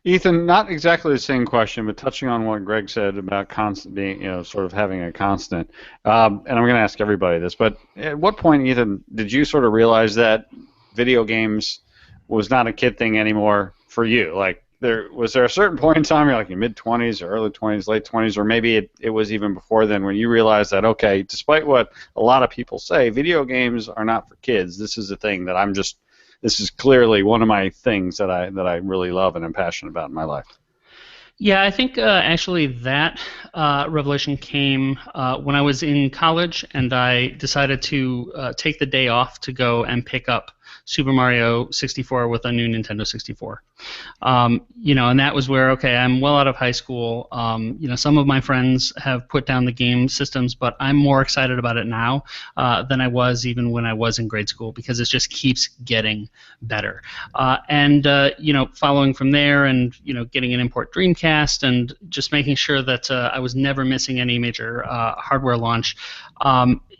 Ethan, not exactly the same question, but touching on what Greg said about constant being, sort of having a constant. And I'm going to ask everybody this, but at what point, Ethan, did you sort of realize that video games was not a kid thing anymore for you? Like, was there a certain point in time, you're like in mid-20s or early 20s, late 20s, or maybe it was even before then, when you realized that, okay, despite what a lot of people say, video games are not for kids. This is a thing that this is clearly one of my things that I really love and am passionate about in my life. Yeah, I think actually that revelation came when I was in college, and I decided to take the day off to go and pick up Super Mario 64 with a new Nintendo 64. And that was where, okay, I'm well out of high school. Some of my friends have put down the game systems, but I'm more excited about it now than I was even when I was in grade school, because it just keeps getting better. Following from there and, getting an import Dreamcast and just making sure that I was never missing any major hardware launch,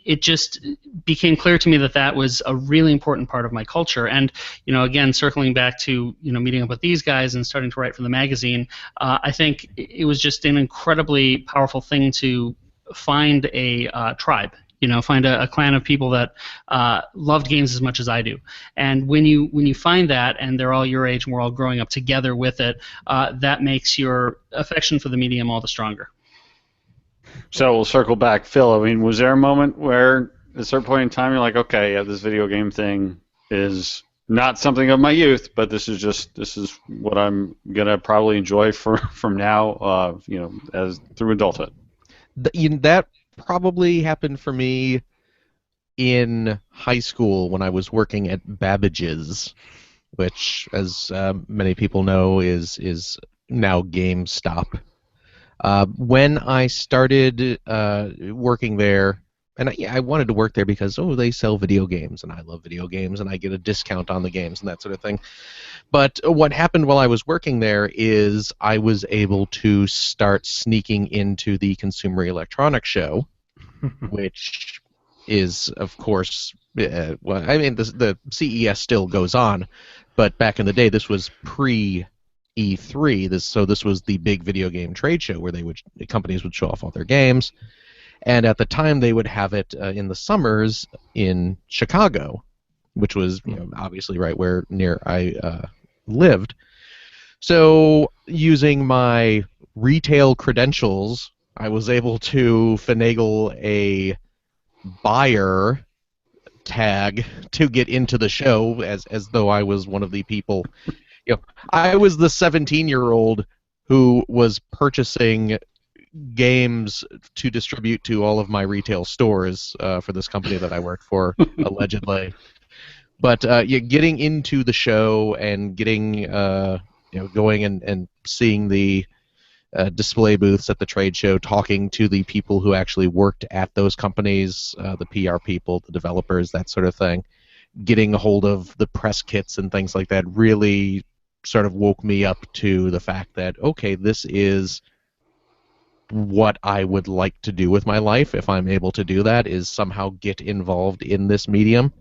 it just became clear to me that was a really important part of my culture. And, again, circling back to, meeting up with these guys and starting to write for the magazine, I think it was just an incredibly powerful thing to find a tribe, find a clan of people that loved games as much as I do. And when you find that, and they're all your age and we're all growing up together with it, that makes your affection for the medium all the stronger. So we'll circle back. Phil, I mean, was there a moment where at a certain point in time you're like, okay, yeah, this video game thing is not something of my youth, but this is what I'm going to probably enjoy from now, as through adulthood? That probably happened for me in high school when I was working at Babbage's, which, as many people know, is now GameStop. When I started working there, And I wanted to work there because, they sell video games, and I love video games, and I get a discount on the games and that sort of thing. But what happened while I was working there is I was able to start sneaking into the Consumer Electronics Show, which is, of course, the CES still goes on, but back in the day, this was pre-E3. This was the big video game trade show where companies would show off all their games. And at the time, they would have it in the summers in Chicago, which was obviously right where near I lived. So using my retail credentials, I was able to finagle a buyer tag to get into the show as though I was one of the people. I was the 17-year-old who was purchasing games to distribute to all of my retail stores for this company that I worked for, allegedly. But getting into the show and getting going and seeing the display booths at the trade show, talking to the people who actually worked at those companies, the PR people, the developers, that sort of thing, getting a hold of the press kits and things like that really sort of woke me up to the fact that, okay, this is what I would like to do with my life if I'm able to do that, is somehow get involved in this medium.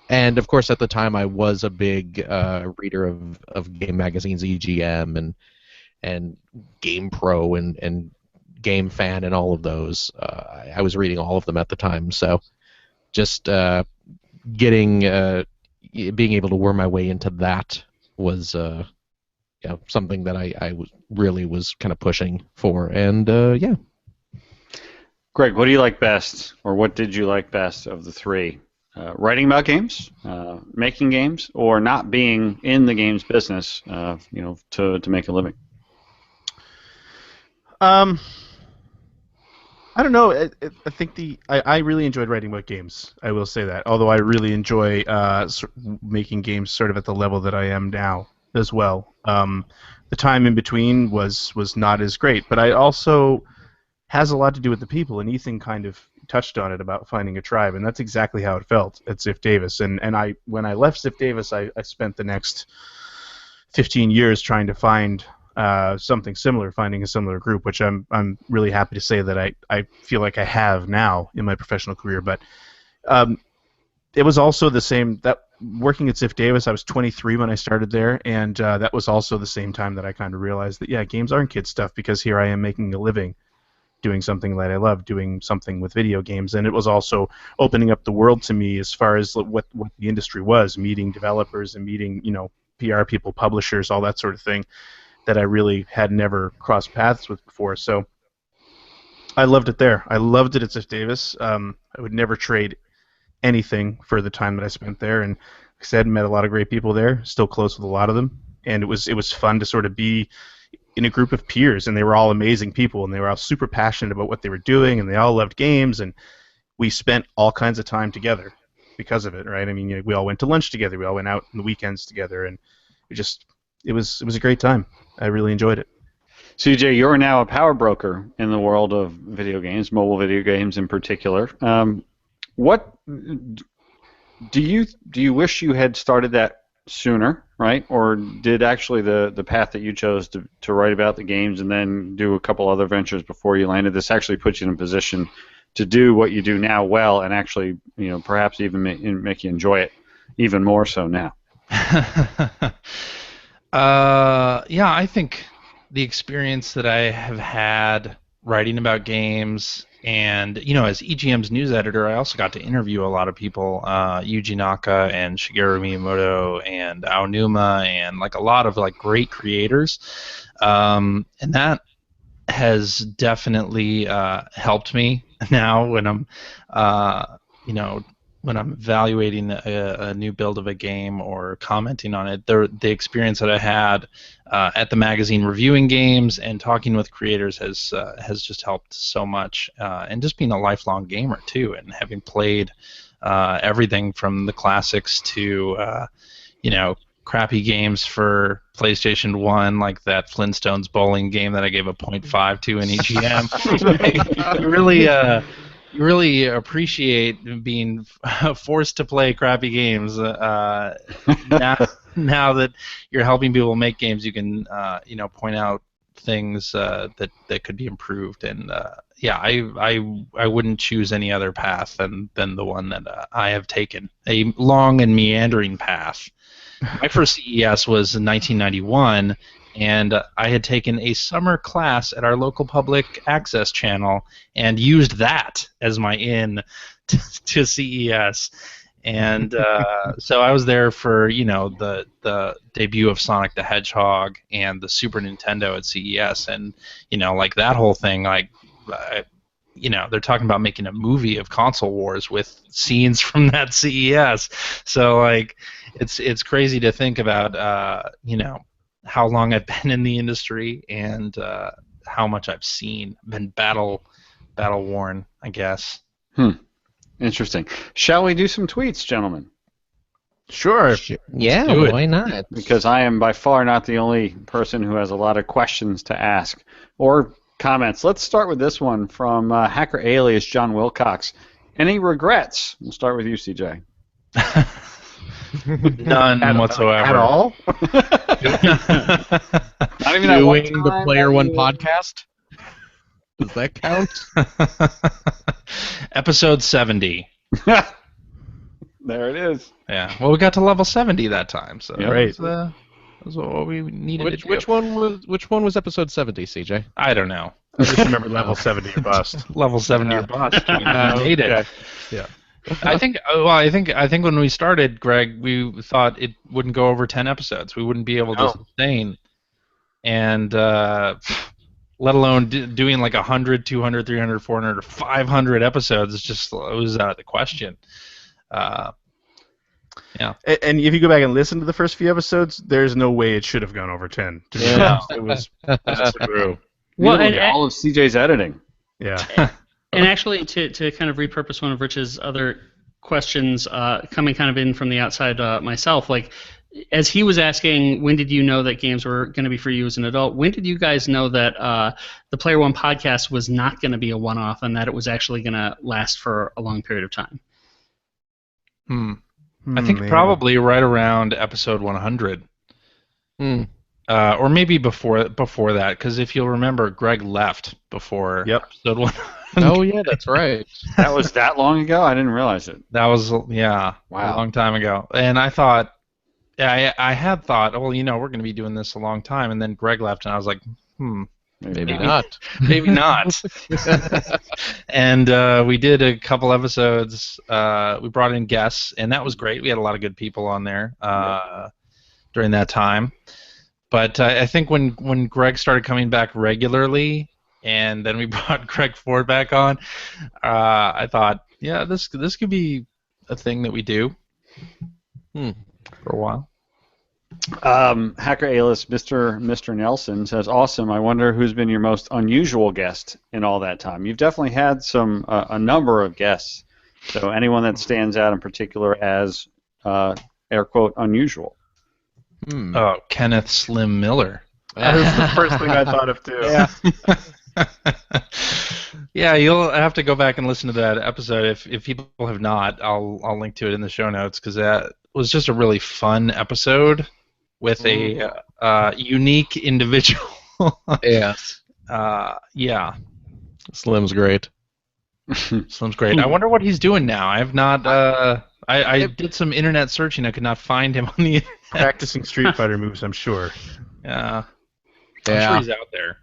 And of course, at the time, I was a big reader of game magazines, EGM and Game Pro and Game Fan and all of those. I was reading all of them at the time, so just being able to worm my way into that was something that I really was kind of pushing for, and yeah. Greg, what do you like best, or what did you like best of the three? Writing about games, making games, or not being in the games business, to make a living? I don't know. I think I really enjoyed writing about games. I will say that. Although I really enjoy making games sort of at the level that I am now as well. The time in between was not as great, but it also has a lot to do with the people. And Ethan kind of touched on it about finding a tribe, and that's exactly how it felt at Ziff Davis. And when I left Ziff Davis, I spent the next 15 years trying to find something similar, finding a similar group, which I'm really happy to say that I feel like I have now in my professional career. But it was also the same, that working at Ziff Davis, I was 23 when I started there, and that was also the same time that I kind of realized that, yeah, games aren't kid stuff, because here I am making a living doing something that I love, doing something with video games. And it was also opening up the world to me as far as what the industry was, meeting developers and meeting, PR people, publishers, all that sort of thing that I really had never crossed paths with before. So I loved it there. I loved it at Ziff Davis. I would never trade anything for the time that I spent there. And like I said, met a lot of great people there, still close with a lot of them. And it was fun to sort of be in a group of peers, and they were all amazing people, and they were all super passionate about what they were doing, and they all loved games, and we spent all kinds of time together because of it, right? I mean, we all went to lunch together, we all went out on the weekends together, and it was a great time. I really enjoyed it. CJ, you're now a power broker in the world of video games, mobile video games in particular. What do you wish you had started that sooner, right? Or did actually the path that you chose to write about the games and then do a couple other ventures before you landed this actually put you in a position to do what you do now well, and actually, perhaps even make you enjoy it even more so now? Yeah, I think the experience that I have had writing about games, and as EGM's news editor, I also got to interview a lot of people, Yuji Naka and Shigeru Miyamoto and Aonuma, and like a lot of great creators, and that has definitely helped me now when I'm when I'm evaluating a new build of a game or commenting on it. The experience that I had at the magazine reviewing games and talking with creators has just helped so much, and just being a lifelong gamer too, and having played everything from the classics to crappy games for PlayStation 1, like that Flintstones bowling game that I gave a 0.5 to in EGM. Really really appreciate being forced to play crappy games. Now that you're helping people make games, you can point out things that could be improved. And I wouldn't choose any other path than the one that I have taken, a long and meandering path. My first CES was in 1991. And I had taken a summer class at our local public access channel and used that as my in to CES. And so I was there for the debut of Sonic the Hedgehog and the Super Nintendo at CES, and like that whole thing, like they're talking about making a movie of Console Wars with scenes from that CES. So like it's crazy to think about how long I've been in the industry and how much I've seen. Been battle worn, I guess. Interesting. Shall we do some tweets, gentlemen? Sure. Yeah, do it. why not? Because I am by far not the only person who has a lot of questions to ask or comments. Let's start with this one from hacker alias John Wilcox. Any regrets? We'll start with you, CJ. None whatsoever. At all? Not even that one Doing the time Player that One you- podcast? Does that count? Episode 70. There it is. Yeah. Well, we got to level 70 that time, so Yeah. Right. that's what we needed to do. Which one was episode 70 CJ? I don't know. I just remember level 70 or bust. Level 70 or bust. We made it. Okay. Yeah. I think when we started, Greg, we thought it wouldn't go over 10 episodes. We wouldn't be able to No. sustain, and let alone doing like 100, 200, 300, 400, or 500 episodes. It was out of the question. And if you go back and listen to the first few episodes, there's no way it should have gone over 10. To be Yeah. honest. It was just true. Well, Literally all of CJ's editing. Yeah. And actually, to kind of repurpose one of Rich's other questions, coming kind of in from the outside myself, like as he was asking, when did you know that games were going to be for you as an adult? When did you guys know that the Player One podcast was not going to be a one-off and that it was actually going to last for a long period of time? I think probably right around episode 100. Or maybe before that, because if you'll remember, Greg left before episode 100. Oh yeah, that's right. That was that long ago? I didn't realize it. That was, a Wow. long time ago. And I thought, I had thought, well, we're going to be doing this a long time. And then Greg left, and I was like, Maybe not. maybe not. And we did a couple episodes. We brought in guests, and that was great. We had a lot of good people on there during that time. But I think when Greg started coming back regularly, and then we brought Greg Ford back on, I thought, yeah, this could be a thing that we do for a while. Hacker Alias, Mr. Nelson says, awesome. I wonder who's been your most unusual guest in all that time. You've definitely had a number of guests. So anyone that stands out in particular as, air quote, unusual. Oh, Kenneth Slim Miller. That was the first thing I thought of, too. Yeah. Yeah, you'll have to go back and listen to that episode. If people have not, I'll link to it in the show notes, because that was just a really fun episode with a unique individual. Yes. Yeah. Slim's great. Slim's great. I wonder what he's doing now. I have not. I did some internet searching. I could not find him on the internet. Practicing Street Fighter moves, I'm sure. Yeah. I'm sure he's out there.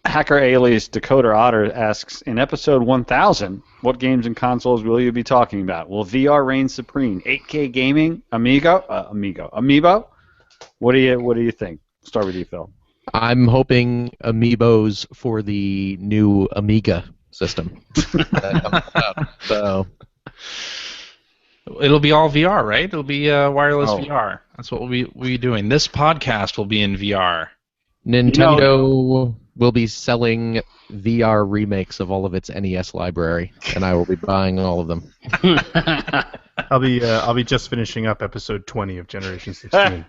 Hacker Alias Decoder Otter asks, in episode 1000, what games and consoles will you be talking about? Will VR reign supreme? 8K gaming? Amiibo? What do you think? Start with you, Phil. I'm hoping amiibos for the new Amiga system. So It'll be all VR, right? It'll be wireless Oh. VR. That's what we'll be doing. This podcast will be in VR. Nintendo will be selling VR remakes of all of its NES library, and I will be buying all of them. I'll be just finishing up episode 20 of Generation 16.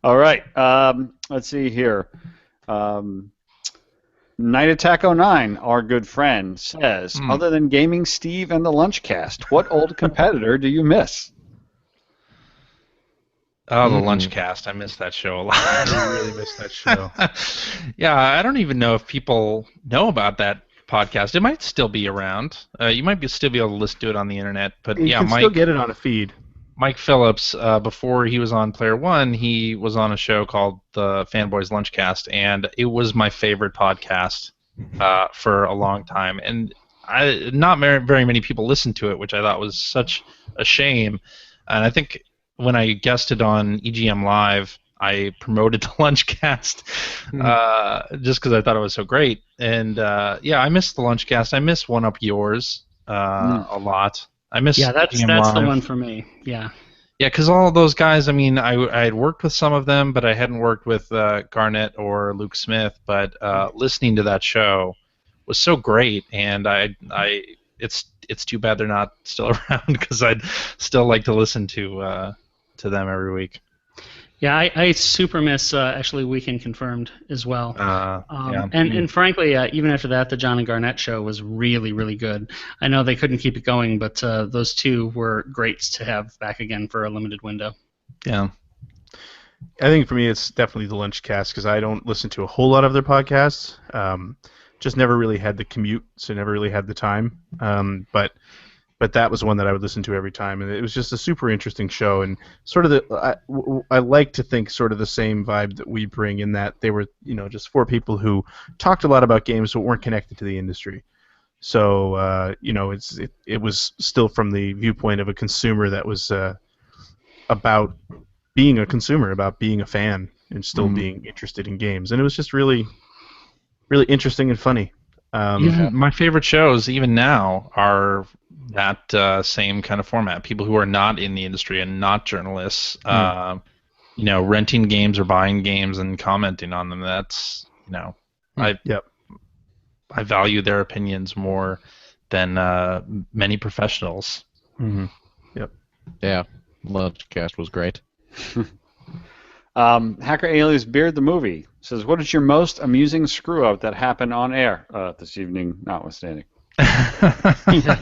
All right. Let's see here. Night Attack 09, our good friend, says, other than Gaming Steve and the Lunchcast, what old competitor do you miss? Oh, the Lunchcast. I miss that show a lot. I really miss that show. Yeah, I don't even know if people know about that podcast. It might still be around. You might still be able to listen to it on the internet. But You can still get it on a feed. Mike Phillips, before he was on Player One, he was on a show called the Fanboys Lunchcast, and it was my favorite podcast for a long time. And not very many people listened to it, which I thought was such a shame. And I think when I guested on EGM Live, I promoted the Lunchcast just because I thought it was so great. And yeah, I miss the Lunchcast. I miss One Up Yours a lot. I miss that's Live. the one for me. Yeah. Yeah, because all of those guys, I mean, I had worked with some of them, but I hadn't worked with Garnett or Luke Smith. But listening to that show was so great, and it's too bad they're not still around because I'd still like to listen to them every week. Yeah, I super miss actually Weekend Confirmed as well. Yeah. And frankly, even after that, the John and Garnett show was really, really good. I know they couldn't keep it going, but those two were great to have back again for a limited window. Yeah. I think for me it's definitely the Lunchcast because I don't listen to a whole lot of their podcasts. Just never really had the commute, so never really had the time. But that was one that I would listen to every time, and it was just a super interesting show. And sort of I like to think sort of the same vibe that we bring in that they were, just four people who talked a lot about games but weren't connected to the industry. So it was still from the viewpoint of a consumer that was about being a consumer, about being a fan, and still being interested in games. And it was just really, really interesting and funny. My favorite shows, even now, are that same kind of format. People who are not in the industry and not journalists, renting games or buying games and commenting on them. That's, I value their opinions more than many professionals. Mm-hmm. Yep. Yeah, Lunchcast was great. Hacker Alias Beard the Movie says, what is your most amusing screw-up that happened on air this evening, notwithstanding? I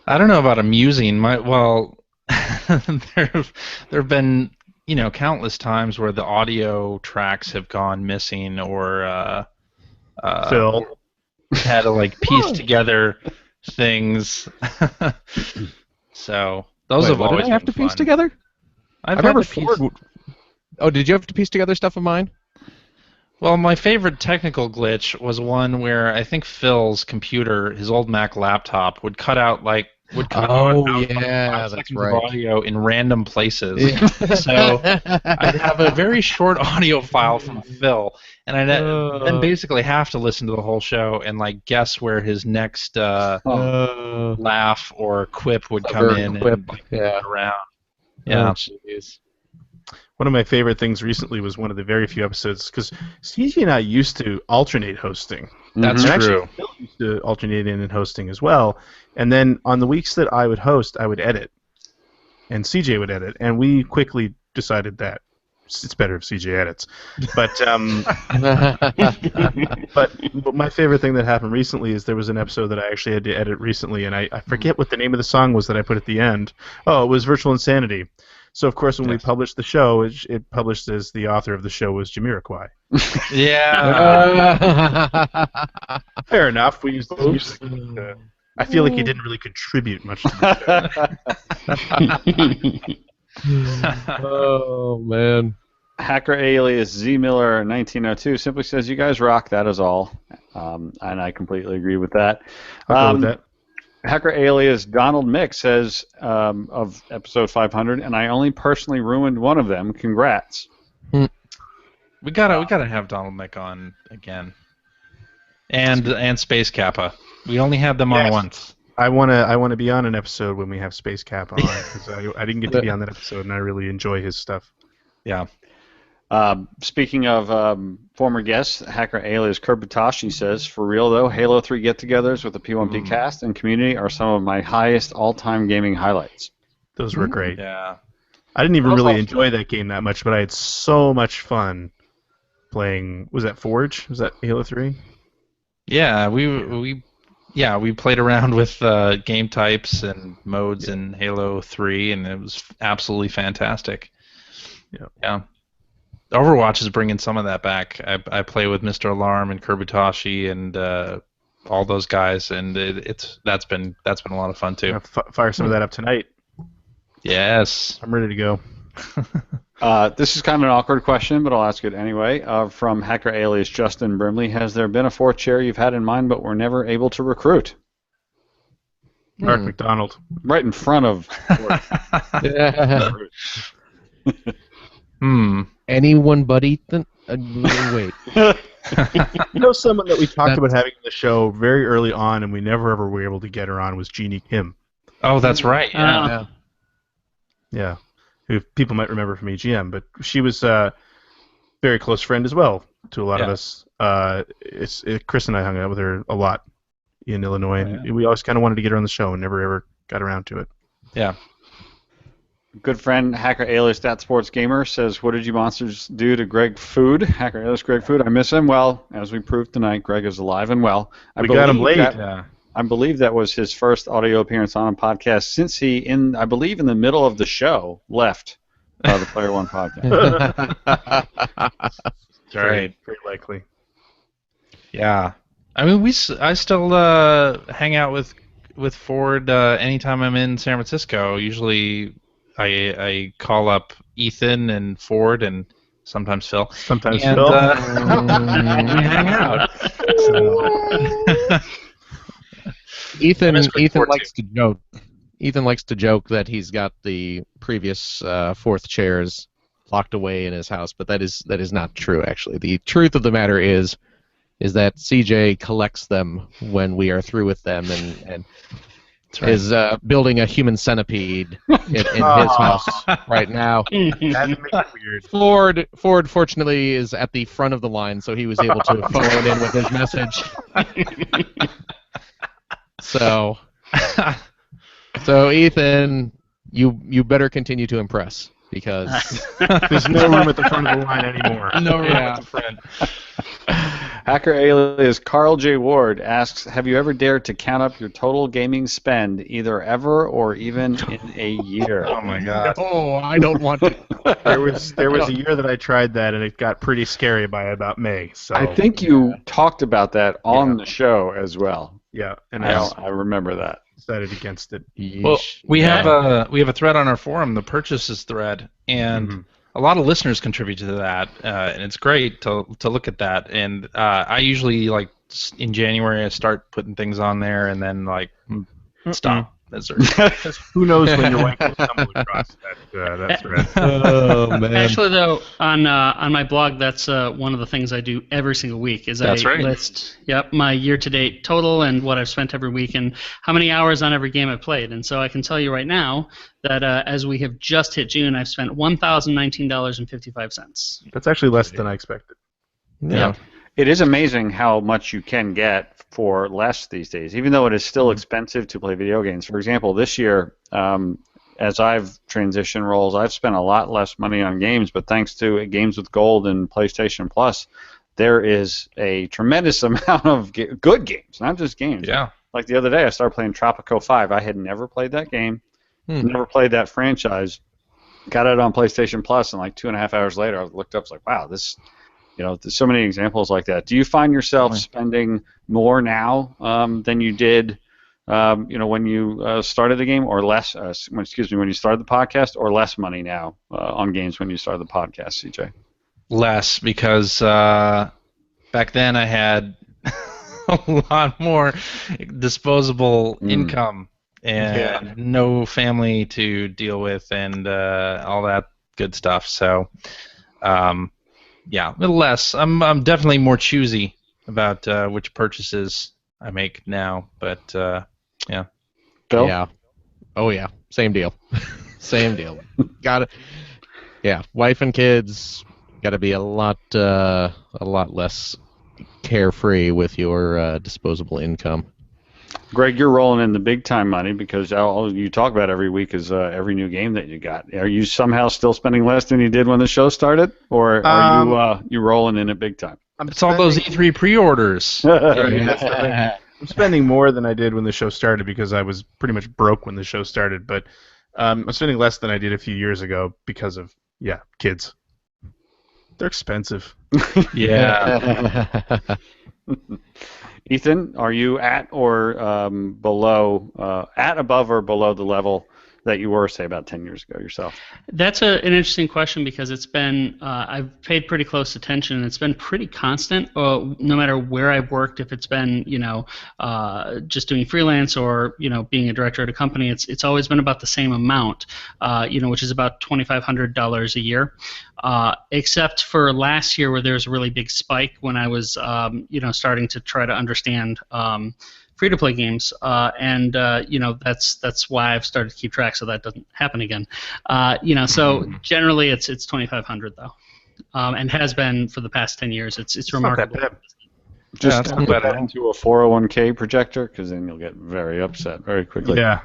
don't know about amusing. There have been countless times where the audio tracks have gone missing, or Phil had to piece together things. So those have always did I have been to piece fun. together? I've never had to piece. Oh, did you have to piece together stuff of mine? Well, my favorite technical glitch was one where I think Phil's computer, his old Mac laptop, would cut out out 5 that's seconds right. of audio in random places. So I'd have a very short audio file from Phil, and I'd then basically have to listen to the whole show and guess where his next laugh or quip would come in and around. Yeah. Oh, jeez. One of my favorite things recently was one of the very few episodes, because CG and I used to alternate hosting. That's And true. actually, Phil used to alternate in and hosting as well. And then on the weeks that I would host, I would edit, and CJ would edit. And we quickly decided that it's better if CJ edits. But my favorite thing that happened recently is there was an episode that I actually had to edit recently, and I forget what the name of the song was that I put at the end. Oh, it was Virtual Insanity. So, of course, when we published the show, it published as the author of the show was Jamiroquai. Yeah. Fair enough. We used the music. I feel like he didn't really contribute much to the show. Oh, man. Hacker Alias Z Miller 1902 simply says, you guys rock, that is all. And I completely agree with that. I'll go with that. Hacker Alias Donald Mick says of episode 500, and I only personally ruined one of them. Congrats. We gotta have Donald Mick on again, and Space Kappa. We only had them on once. I wanna be on an episode when we have Space Kappa on, because I didn't get to be on that episode, and I really enjoy his stuff. Yeah. Speaking of former guests, Hacker Alias Kurbatashi says, for real though, Halo 3 get-togethers with the P1P cast and community are some of my highest all-time gaming highlights. Those were great. Yeah. I didn't even really enjoy that game that much, but I had so much fun playing. Was that Forge? Was that Halo 3? Yeah, we played around with game types and modes in Halo 3, and it was absolutely fantastic. Yeah. Overwatch is bringing some of that back. I play with Mr. Alarm and Kurbutashi and all those guys, and that's been a lot of fun too. Fire some of that up tonight. Yes, I'm ready to go. This is kind of an awkward question, but I'll ask it anyway. From Hacker Alias Justin Brimley, has there been a fourth chair you've had in mind but were never able to recruit? Mark McDonald. Right in front of. Anyone but Ethan? Wait. Someone that we talked about having on the show very early on, and we never ever were able to get her on was Jeannie Kim. Oh, that's right. Yeah. Who people might remember from EGM, but she was a very close friend as well to a lot of us. Chris and I hung out with her a lot in Illinois, and we always kind of wanted to get her on the show and never ever got around to it. Yeah. Good friend Hacker Alias Sports Gamer says, "What did you monsters do to Greg Food?" Hacker Alias Greg Food. I miss him. Well, as we proved tonight, Greg is alive and well. We got him late. I believe that was his first audio appearance on a podcast since he, I believe in the middle of the show, left the Player One podcast. Right. Very likely. Yeah. I mean, I still hang out with Ford anytime I'm in San Francisco. Usually I call up Ethan and Ford and sometimes Phil. Sometimes and, Phil. And we hang out. So. Ethan likes to joke. Ethan likes to joke that he's got the previous fourth chairs locked away in his house, but that is not true. Actually, the truth of the matter is that CJ collects them when we are through with them, and is building a human centipede in his house right now. That makes it weird. Ford fortunately is at the front of the line, so he was able to phone in with his message. So Ethan, you better continue to impress, because there's no room at the front of the line anymore. No room at the front. Hacker Alias Carl J. Ward asks, "Have you ever dared to count up your total gaming spend, either ever or even in a year?" Oh my God! Oh, I don't want to. There was a year that I tried that, and it got pretty scary by about May. So I think you talked about that on the show as well. Yeah, and I remember that. Decided against it. Well, we have a thread on our forum, the purchases thread, and a lot of listeners contribute to that, and it's great to look at that. And I usually, like, in January, I start putting things on there, and then stop. Who knows when your wife will stumble across that thread. Oh man! Actually, though, on my blog, that's one of the things I do every single week. Is I list my year-to-date total and what I've spent every week and how many hours on every game I've played. And so I can tell you right now that as we have just hit June, I've spent $1,019.55. That's actually less than I expected. Yeah. It is amazing how much you can get for less these days, even though it is still expensive to play video games. For example, this year, as I've transitioned roles, I've spent a lot less money on games, but thanks to Games with Gold and PlayStation Plus, there is a tremendous amount of good games, not just games. Yeah. Like the other day, I started playing Tropico 5. I had never played that game, never played that franchise, got it on PlayStation Plus, and like 2.5 hours later, I looked up, I was like, wow, this... there's so many examples like that. Do you find yourself spending more now than you did, when you started the game, or less? When you started the podcast, or less money now on games when you started the podcast, CJ? Less, because back then I had a lot more disposable income and no family to deal with and all that good stuff. So. Yeah, a little less. I'm definitely more choosy about which purchases I make now, but yeah. Bill? Yeah. Oh yeah. Same deal. Same deal. Got it. Yeah. Wife and kids. Got to be a lot less carefree with your disposable income. Greg, you're rolling in the big time money because all you talk about every week is every new game that you got. Are you somehow still spending less than you did when the show started, or are you rolling in it big time? It's all those E3 pre-orders. That's the thing. I'm spending more than I did when the show started because I was pretty much broke when the show started, but I'm spending less than I did a few years ago because of, kids. They're expensive. Yeah. Ethan, are you at or below, above or below the level that you were, say, about 10 years ago yourself? That's an interesting question because it's been, I've paid pretty close attention, and it's been pretty constant, no matter where I've worked. If it's been, just doing freelance or, being a director at a company, it's always been about the same amount, which is about $2,500 a year, except for last year where there was a really big spike when I was, starting to try to understand free-to-play games, and that's why I've started to keep track so that doesn't happen again. So generally it's $2,500 though, and has been for the past 10 years. It's remarkable. Not that bad. Just put that into a 401k projector, because then you'll get very upset very quickly. Yeah.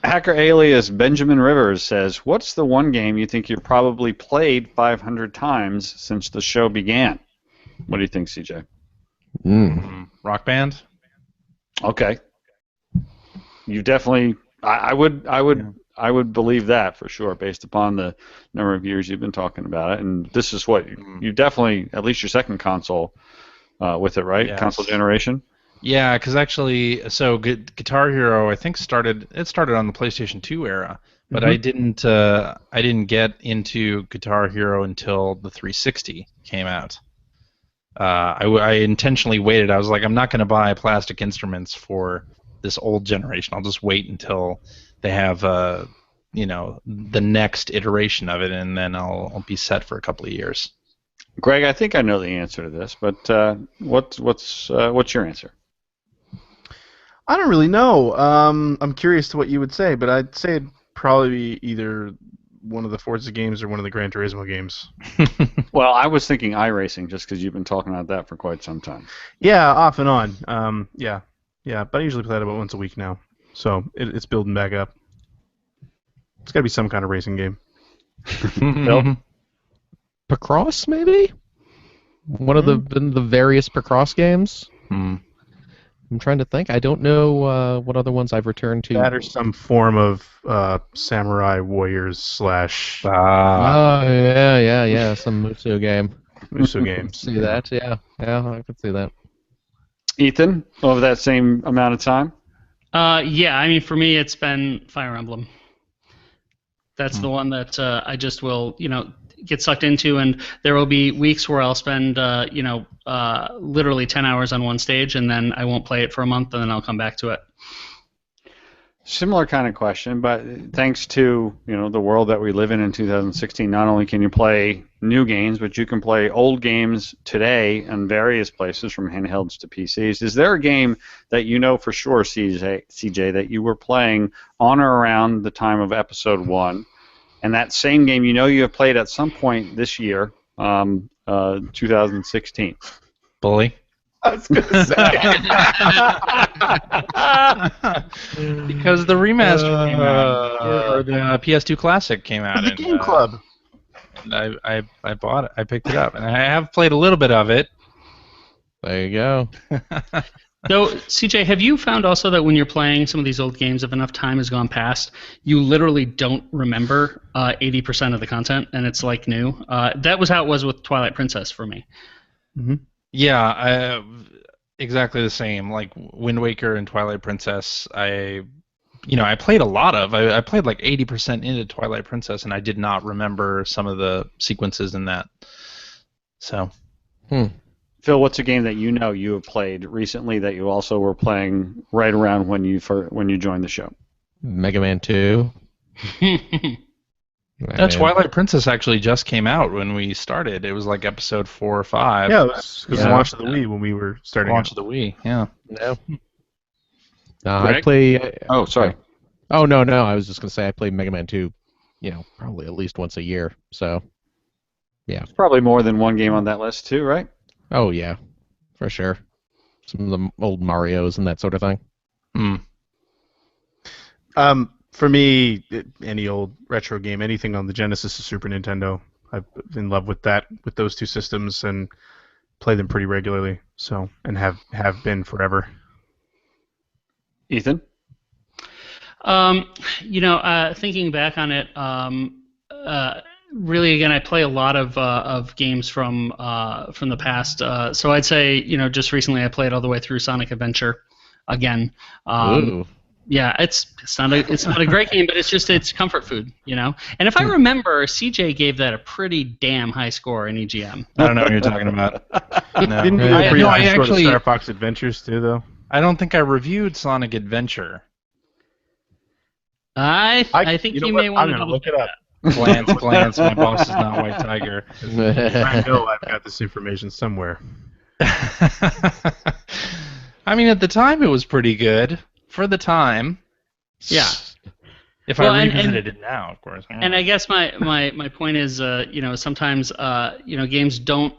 Hacker alias Benjamin Rivers says, "What's the one game you think you've probably played 500 times since the show began?" What do you think, CJ? Rock Band. Okay. You definitely. I would believe that for sure, based upon the number of years you've been talking about it. And this is what you definitely, at least your second console with it, right? Yes. Console generation. Yeah, because actually, so Guitar Hero, I think started on the PlayStation 2 era, but I didn't get into Guitar Hero until the 360 came out. I intentionally waited. I was like, I'm not going to buy plastic instruments for this old generation. I'll just wait until they have, the next iteration of it, and then I'll be set for a couple of years. Greg, I think I know the answer to this, but what's your answer? I don't really know. I'm curious to what you would say, but I'd say it'd probably be either one of the Forza games or one of the Gran Turismo games. Well, I was thinking iRacing just because you've been talking about that for quite some time. Yeah, off and on. Yeah, but I usually play it about once a week now, so it's building back up. It's got to be some kind of racing game. Nope. Picross, maybe? One of the various Picross games? I'm trying to think. I don't know what other ones I've returned to. That or some form of Samurai Warriors / Oh, yeah. Some Musou game. Musou game. See that? Yeah, I could see that. Ethan, over that same amount of time? Yeah, I mean, for me, it's been Fire Emblem. That's the one that I just will, get sucked into, and there will be weeks where I'll spend, literally 10 hours on one stage, and then I won't play it for a month, and then I'll come back to it. Similar kind of question, but thanks to the world that we live in 2016, not only can you play new games, but you can play old games today in various places, from handhelds to PCs. Is there a game that you know for sure, CJ, that you were playing on or around the time of Episode 1, and that same game you have played at some point this year, 2016? Bully. I was going to say. Because the remaster came out, or the PS2 Classic came out. The Game Club. I bought it. I picked it up, and I have played a little bit of it. There you go. So, CJ, have you found also that when you're playing some of these old games, if enough time has gone past, you literally don't remember 80% of the content, and it's like new? That was how it was with Twilight Princess for me. Mm-hmm. Yeah, exactly the same. Like Wind Waker and Twilight Princess, I played a lot of. I played like 80% into Twilight Princess, and I did not remember some of the sequences in that. So. Phil, what's a game that you have played recently that you also were playing right around when you joined the show? Mega Man 2. Twilight Princess actually just came out when we started. It was like episode 4 or 5. Yeah, it was the launch of the Wii when we were starting. Launch of the Wii, yeah. I play. Oh, sorry. Oh no! I was just gonna say I play Mega Man 2. Probably at least once a year. So, yeah. There's probably more than one game on that list too, right? Oh yeah, for sure. some of the old Marios and that sort of thing. For me, any old retro game, anything on the Genesis or Super Nintendo, I've been in love with those two systems, and play them pretty regularly. So, and have been forever. Ethan? Thinking back on it, really, again, I play a lot of games from the past. So I'd say, just recently I played all the way through Sonic Adventure again. Ooh. Yeah, it's not a great game, but it's comfort food, And if I remember, CJ gave that a pretty damn high score in EGM. I don't know what you're talking about. No. Didn't you I actually Star Fox Adventures too, though? I don't think I reviewed Sonic Adventure. I think you may want to look it up. Glance. My boss is not White Tiger. I know I've got this information somewhere. I mean, at the time, it was pretty good. For the time. Yeah. If I revisited it now, of course. And I guess my point is, sometimes, games don't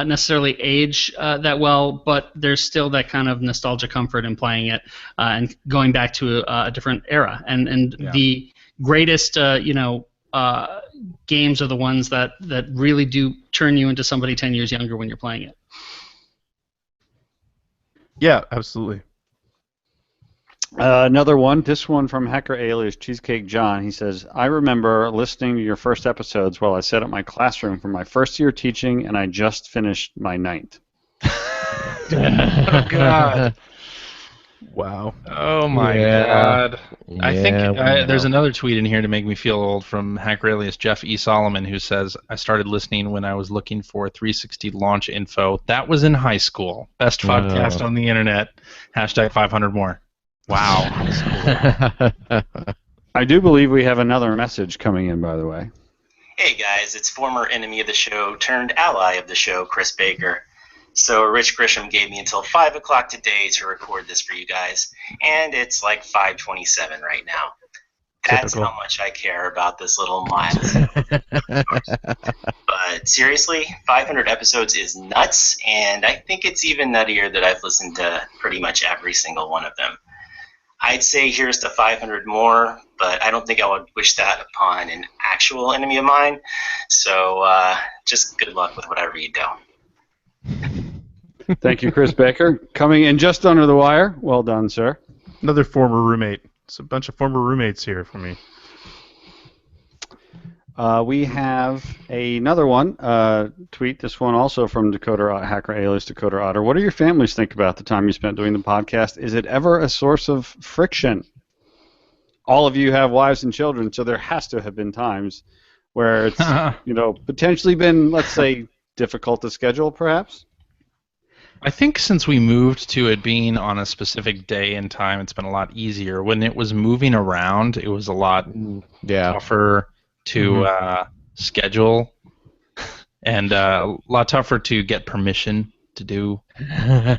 necessarily age that well, but there's still that kind of nostalgia comfort in playing it and going back to a different era. And the greatest, games are the ones that really do turn you into somebody 10 years younger when you're playing it. Yeah, absolutely. Another one, this one from Hacker Alias Cheesecake John. He says, I remember listening to your first episodes while I sat at my classroom for my first year teaching, and I just finished my 9th. Oh, God. Wow. Oh, my God. I think there's another tweet in here to make me feel old from Hacker Alias Jeff E. Solomon, who says, I started listening when I was looking for 360 launch info. That was in high school. Best podcast on the internet. Hashtag 500 more. Wow. I do believe we have another message coming in, by the way. Hey guys, it's former enemy of the show turned ally of the show, Chris Baker. So Rich Grisham gave me until 5 o'clock today to record this for you guys, and it's like 5:27 right now. That's how much I care about this little milestone. But seriously, 500 episodes is nuts, and I think it's even nuttier that I've listened to pretty much every single one of them. I'd say here's to 500 more, but I don't think I would wish that upon an actual enemy of mine. So just good luck with whatever you do. Thank you, Chris Baker. Coming in just under the wire. Well done, sir. Another former roommate. It's a bunch of former roommates here for me. We have another one, tweet, this one also from Hacker Alias Dakota Otter. What do your families think about the time you spent doing the podcast? Is it ever a source of friction? All of you have wives and children, so there has to have been times where it's potentially been, let's say, difficult to schedule, perhaps? I think since we moved to it being on a specific day and time, it's been a lot easier. When it was moving around, it was a lot tougher to schedule, and a lot tougher to get permission to do.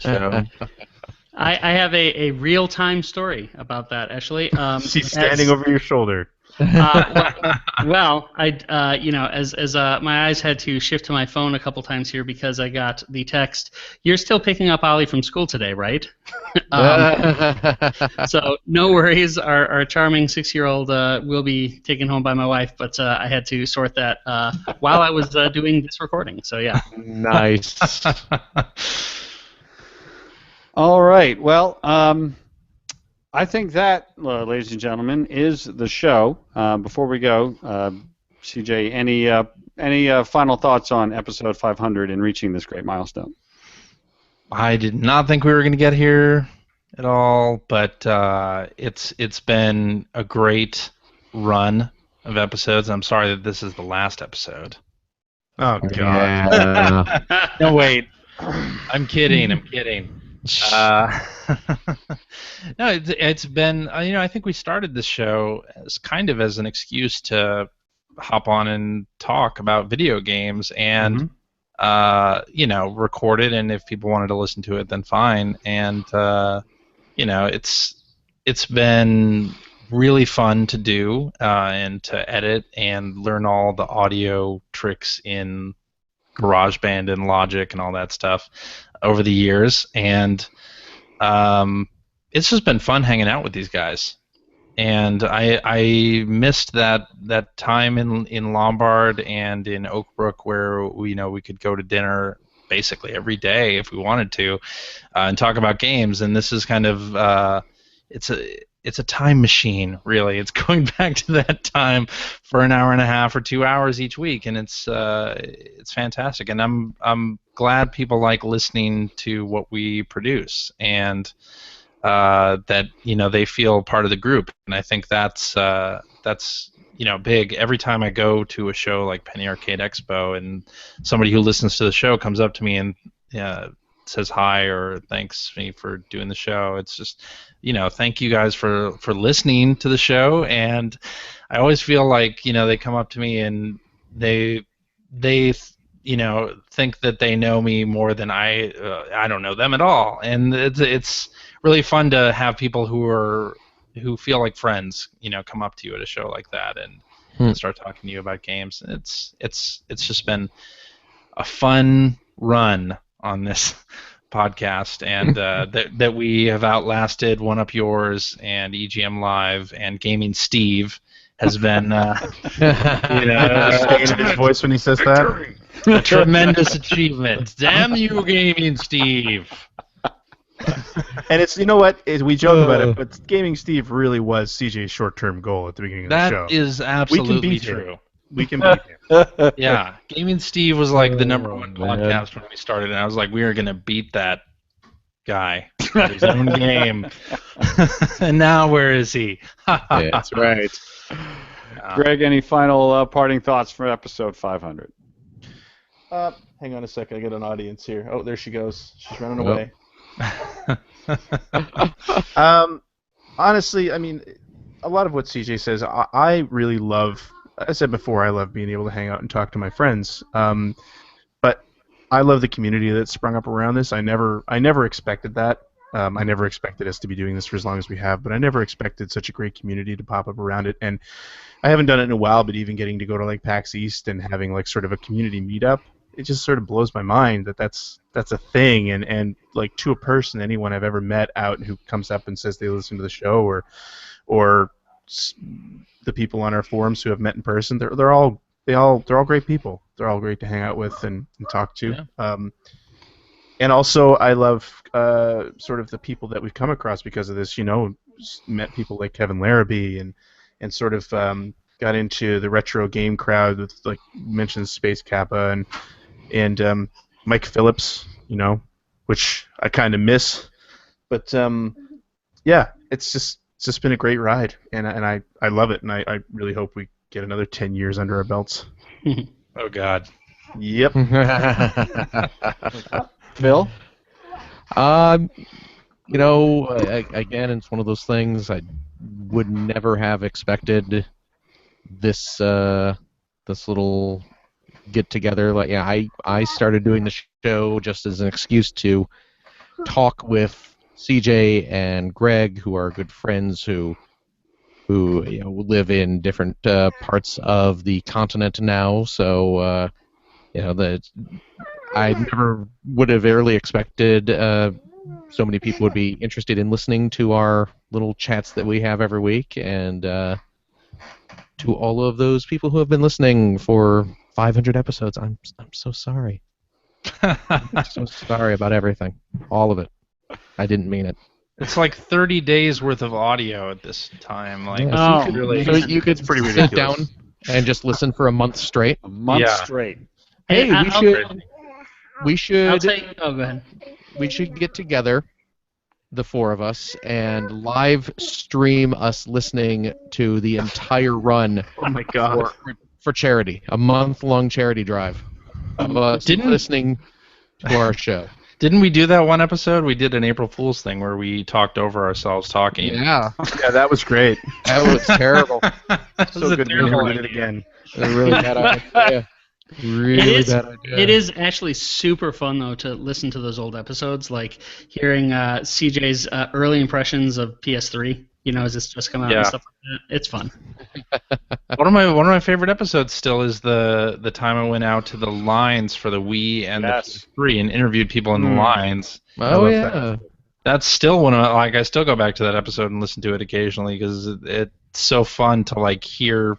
So. I have a real-time story about that, actually. She's standing over your shoulder. Well, as my eyes had to shift to my phone a couple times here because I got the text, "You're still picking up Ollie from school today, right?" So no worries, our charming 6-year-old will be taken home by my wife, but I had to sort that while I was doing this recording. So yeah. Nice. All right. Well, I think that, ladies and gentlemen, is the show. Before we go, CJ, any final thoughts on episode 500 and reaching this great milestone? I did not think we were going to get here at all, but it's been a great run of episodes. I'm sorry that this is the last episode. Oh God! Yeah. No, wait. I'm kidding. No, it's been, I think we started this show as kind of as an excuse to hop on and talk about video games and, record it, and if people wanted to listen to it, then fine. And, it's been really fun to do and to edit and learn all the audio tricks in GarageBand and Logic and all that stuff. over the years, and it's just been fun hanging out with these guys. And I missed that time in Lombard and in Oakbrook where we could go to dinner basically every day if we wanted to, and talk about games. And this is kind of it's a time machine, really. It's going back to that time for an hour and a half or 2 hours each week, and it's fantastic. And I'm glad people like listening to what we produce, and that they feel part of the group. And I think that's big. Every time I go to a show like Penny Arcade Expo, and somebody who listens to the show comes up to me and says hi or thanks me for doing the show, it's just thank you guys for listening to the show. And I always feel like they come up to me and they think that they know me more than I don't know them at all. And it's really fun to have people who feel like friends come up to you at a show like that and start talking to you about games. It's just been a fun run on this podcast, and that we have outlasted One Up Yours and EGM Live, and Gaming Steve has been his voice when he says that. A tremendous achievement. Damn you, Gaming Steve. And it's we joke about it, but Gaming Steve really was CJ's short-term goal at the beginning of the show. That is absolutely true. We can beat him. Yeah, Gaming Steve was like the #1 podcast when we started, and I was like, we are gonna beat that guy at his own game. And now where is he? Yeah, that's right. Greg, any final parting thoughts for episode 500? Hang on a second, I get an audience here. Oh, there she goes. She's running away. Honestly, I mean, a lot of what CJ says, I really love. I said before, I love being able to hang out and talk to my friends. But I love the community that's sprung up around this. I never expected that. I never expected us to be doing this for as long as we have, but I never expected such a great community to pop up around it. And I haven't done it in a while, but even getting to go to like PAX East and having like sort of a community meetup, it just sort of blows my mind that that's a thing. And like to a person, anyone I've ever met out who comes up and says they listen to the show, or the people on our forums who have met in person, they're all great people. They're all great to hang out with and talk to. Yeah. And also, I love sort of the people that we've come across because of this. Met people like Kevin Larrabee and sort of got into the retro game crowd with, like, mentioned Space Kappa and Mike Phillips, which I kind of miss. But yeah, it's just been a great ride, and I love it, and I really hope we get another 10 years under our belts. Oh God. Yep. Phil? Again, it's one of those things I would never have expected this little get together. Like, yeah, I started doing the show just as an excuse to talk with CJ and Greg, who are good friends who live in different parts of the continent now. So I never would have really expected so many people would be interested in listening to our little chats that we have every week, and to all of those people who have been listening for 500 episodes, I'm so sorry. I'm so sorry about everything, all of it. I didn't mean it. It's like 30 days worth of audio at this time. Like, yeah, you could pretty sit down and just listen for a month straight. A month straight. Hey, we should. I'll tell you. Oh, go ahead. We should get together, the four of us, and live stream us listening to the entire run. Oh my God! For charity, a month-long charity drive of us listening to our show. Didn't we do that one episode? We did an April Fool's thing where we talked over ourselves talking. Yeah. Yeah, that was great. That was terrible. That was so good we never idea. did it again. A really bad idea. Really bad idea. It is actually super fun, though, to listen to those old episodes, like hearing CJ's early impressions of PS3, as it's just come out and stuff like that. It's fun. One of my favorite episodes still is the time I went out to the lines for the Wii and the PS3 and interviewed people in the lines. Oh yeah. That's still one of I still go back to that episode and listen to it occasionally because it's so fun to like hear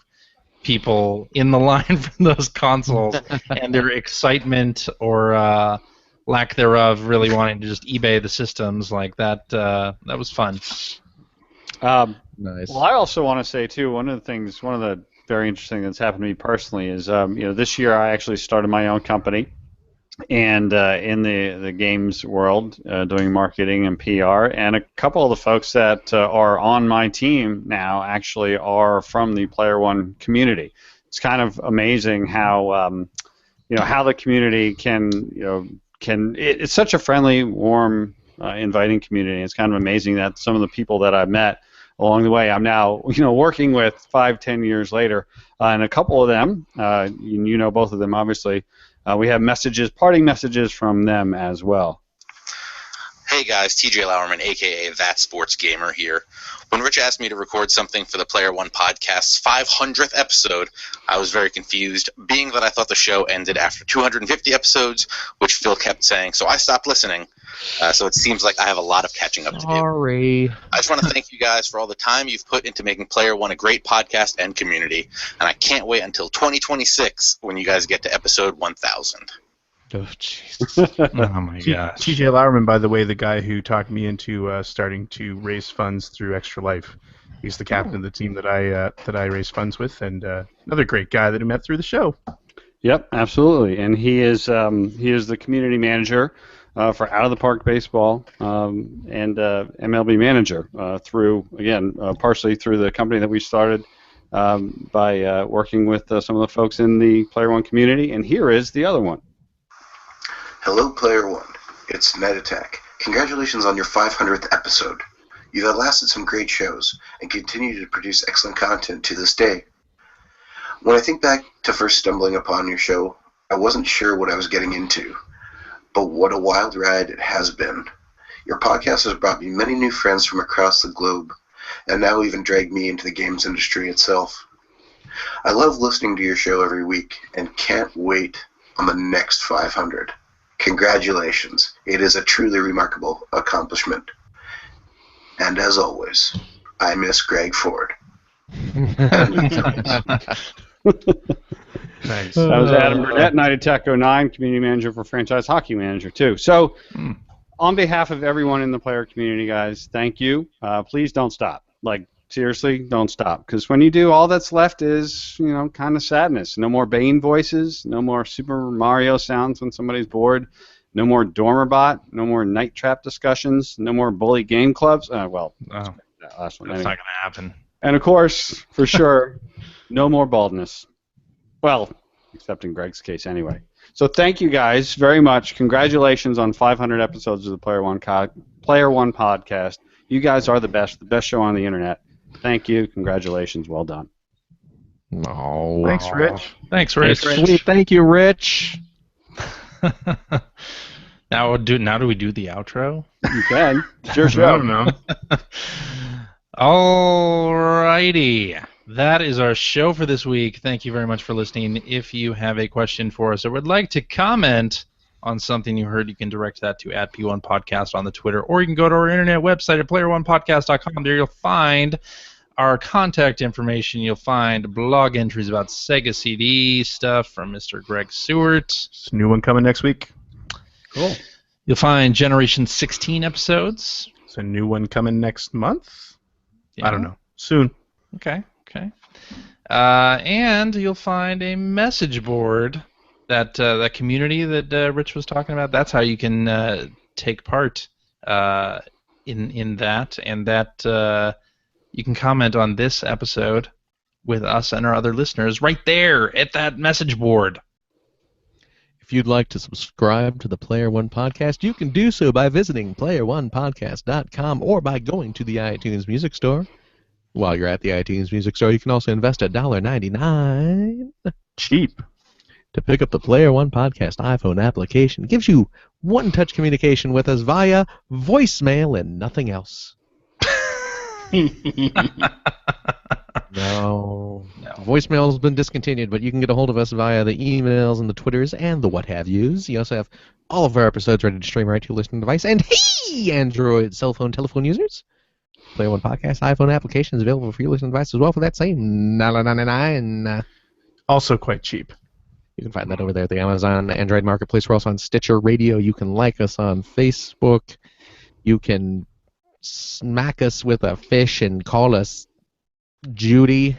people in the line from those consoles and their excitement or lack thereof, really wanting to just eBay the systems like that. That was fun. Nice. Well, I also want to say too, one of the very interesting that's happened to me personally is, this year I actually started my own company, and in the games world, doing marketing and PR, and a couple of the folks that are on my team now actually are from the Player One community. It's kind of amazing how how the community it's such a friendly, warm, inviting community. It's kind of amazing that some of the people that I've met along the way, I'm now working with 5-10 years later, and a couple of them, you know both of them obviously. We have parting messages from them as well. Hey guys, TJ Lauerman, aka That Sports Gamer here. When Rich asked me to record something for the Player One Podcast's 500th episode, I was very confused, being that I thought the show ended after 250 episodes, which Phil kept saying, so I stopped listening. So it seems like I have a lot of catching up to do. Sorry. I just want to thank you guys for all the time you've put into making Player One a great podcast and community, and I can't wait until 2026 when you guys get to episode 1000. Oh, jeez. Oh my gosh. TJ Lauerman, by the way, the guy who talked me into starting to raise funds through Extra Life. He's the captain of the team that I raise funds with, and another great guy that I met through the show. Yep, absolutely, and he is the community manager for Out of the Park Baseball and MLB manager partially through the company that we started by working with some of the folks in the Player One community. And here is the other one. Hello, Player One. It's Night Attack. Congratulations on your 500th episode. You've outlasted some great shows and continue to produce excellent content to this day. When I think back to first stumbling upon your show, I wasn't sure what I was getting into, but what a wild ride it has been. Your podcast has brought me many new friends from across the globe, and now even dragged me into the games industry itself. I love listening to your show every week and can't wait on the next 500. Congratulations. It is a truly remarkable accomplishment. And as always, I miss Greg Ford. Nice. That was Adam Burnett, Night Attack 09, community manager for Franchise Hockey Manager, too. So, on behalf of everyone in the player community, guys, thank you. Please don't stop. Like, seriously, don't stop. Because when you do, all that's left is, kind of sadness. No more Bane voices. No more Super Mario sounds when somebody's bored. No more Dormerbot. No more Night Trap discussions. No more Bully Game Clubs. That last one. That's not going to happen. And, of course, for sure, no more baldness. Well, except in Greg's case anyway. So thank you guys very much. Congratulations on 500 episodes of the Player One podcast. You guys are the best show on the internet. Thank you. Congratulations. Well done. Oh, Thanks, Rich. Thanks, Rich. Sweet. Thank you, Rich. Now do we do the outro? You can. It's your show. I don't know. Alrighty. That is our show for this week. Thank you very much for listening. If you have a question for us or would like to comment on something you heard, you can direct that to @P1Podcast on the Twitter, or you can go to our internet website at player1podcast.com. There you'll find our contact information. You'll find blog entries about Sega CD stuff from Mr. Greg Seward. It's a new one coming next week. Cool. You'll find Generation 16 episodes. It's a new one coming next month. Yeah. I don't know. Soon. Okay. And you'll find a message board, that community that Rich was talking about. That's how you can take part in that, and that you can comment on this episode with us and our other listeners right there at that message board. If you'd like to subscribe to the Player One Podcast, you can do so by visiting player1podcast.com or by going to the iTunes Music Store. While you're at the iTunes Music Store, you can also invest $1.99 cheap to pick up the Player One Podcast iPhone application. It gives you one-touch communication with us via voicemail and nothing else. No. Voicemail's been discontinued, but you can get a hold of us via the emails and the Twitters and the what have yous. You also have all of our episodes ready to stream right to your listening device. And hey, Android cell phone telephone users, Player One Podcast iPhone application is available for your listening device as well for that same $9.99. Also quite cheap. You can find that over there at the Amazon Android Marketplace. We're also on Stitcher Radio. You can like us on Facebook. You can smack us with a fish and call us Judy.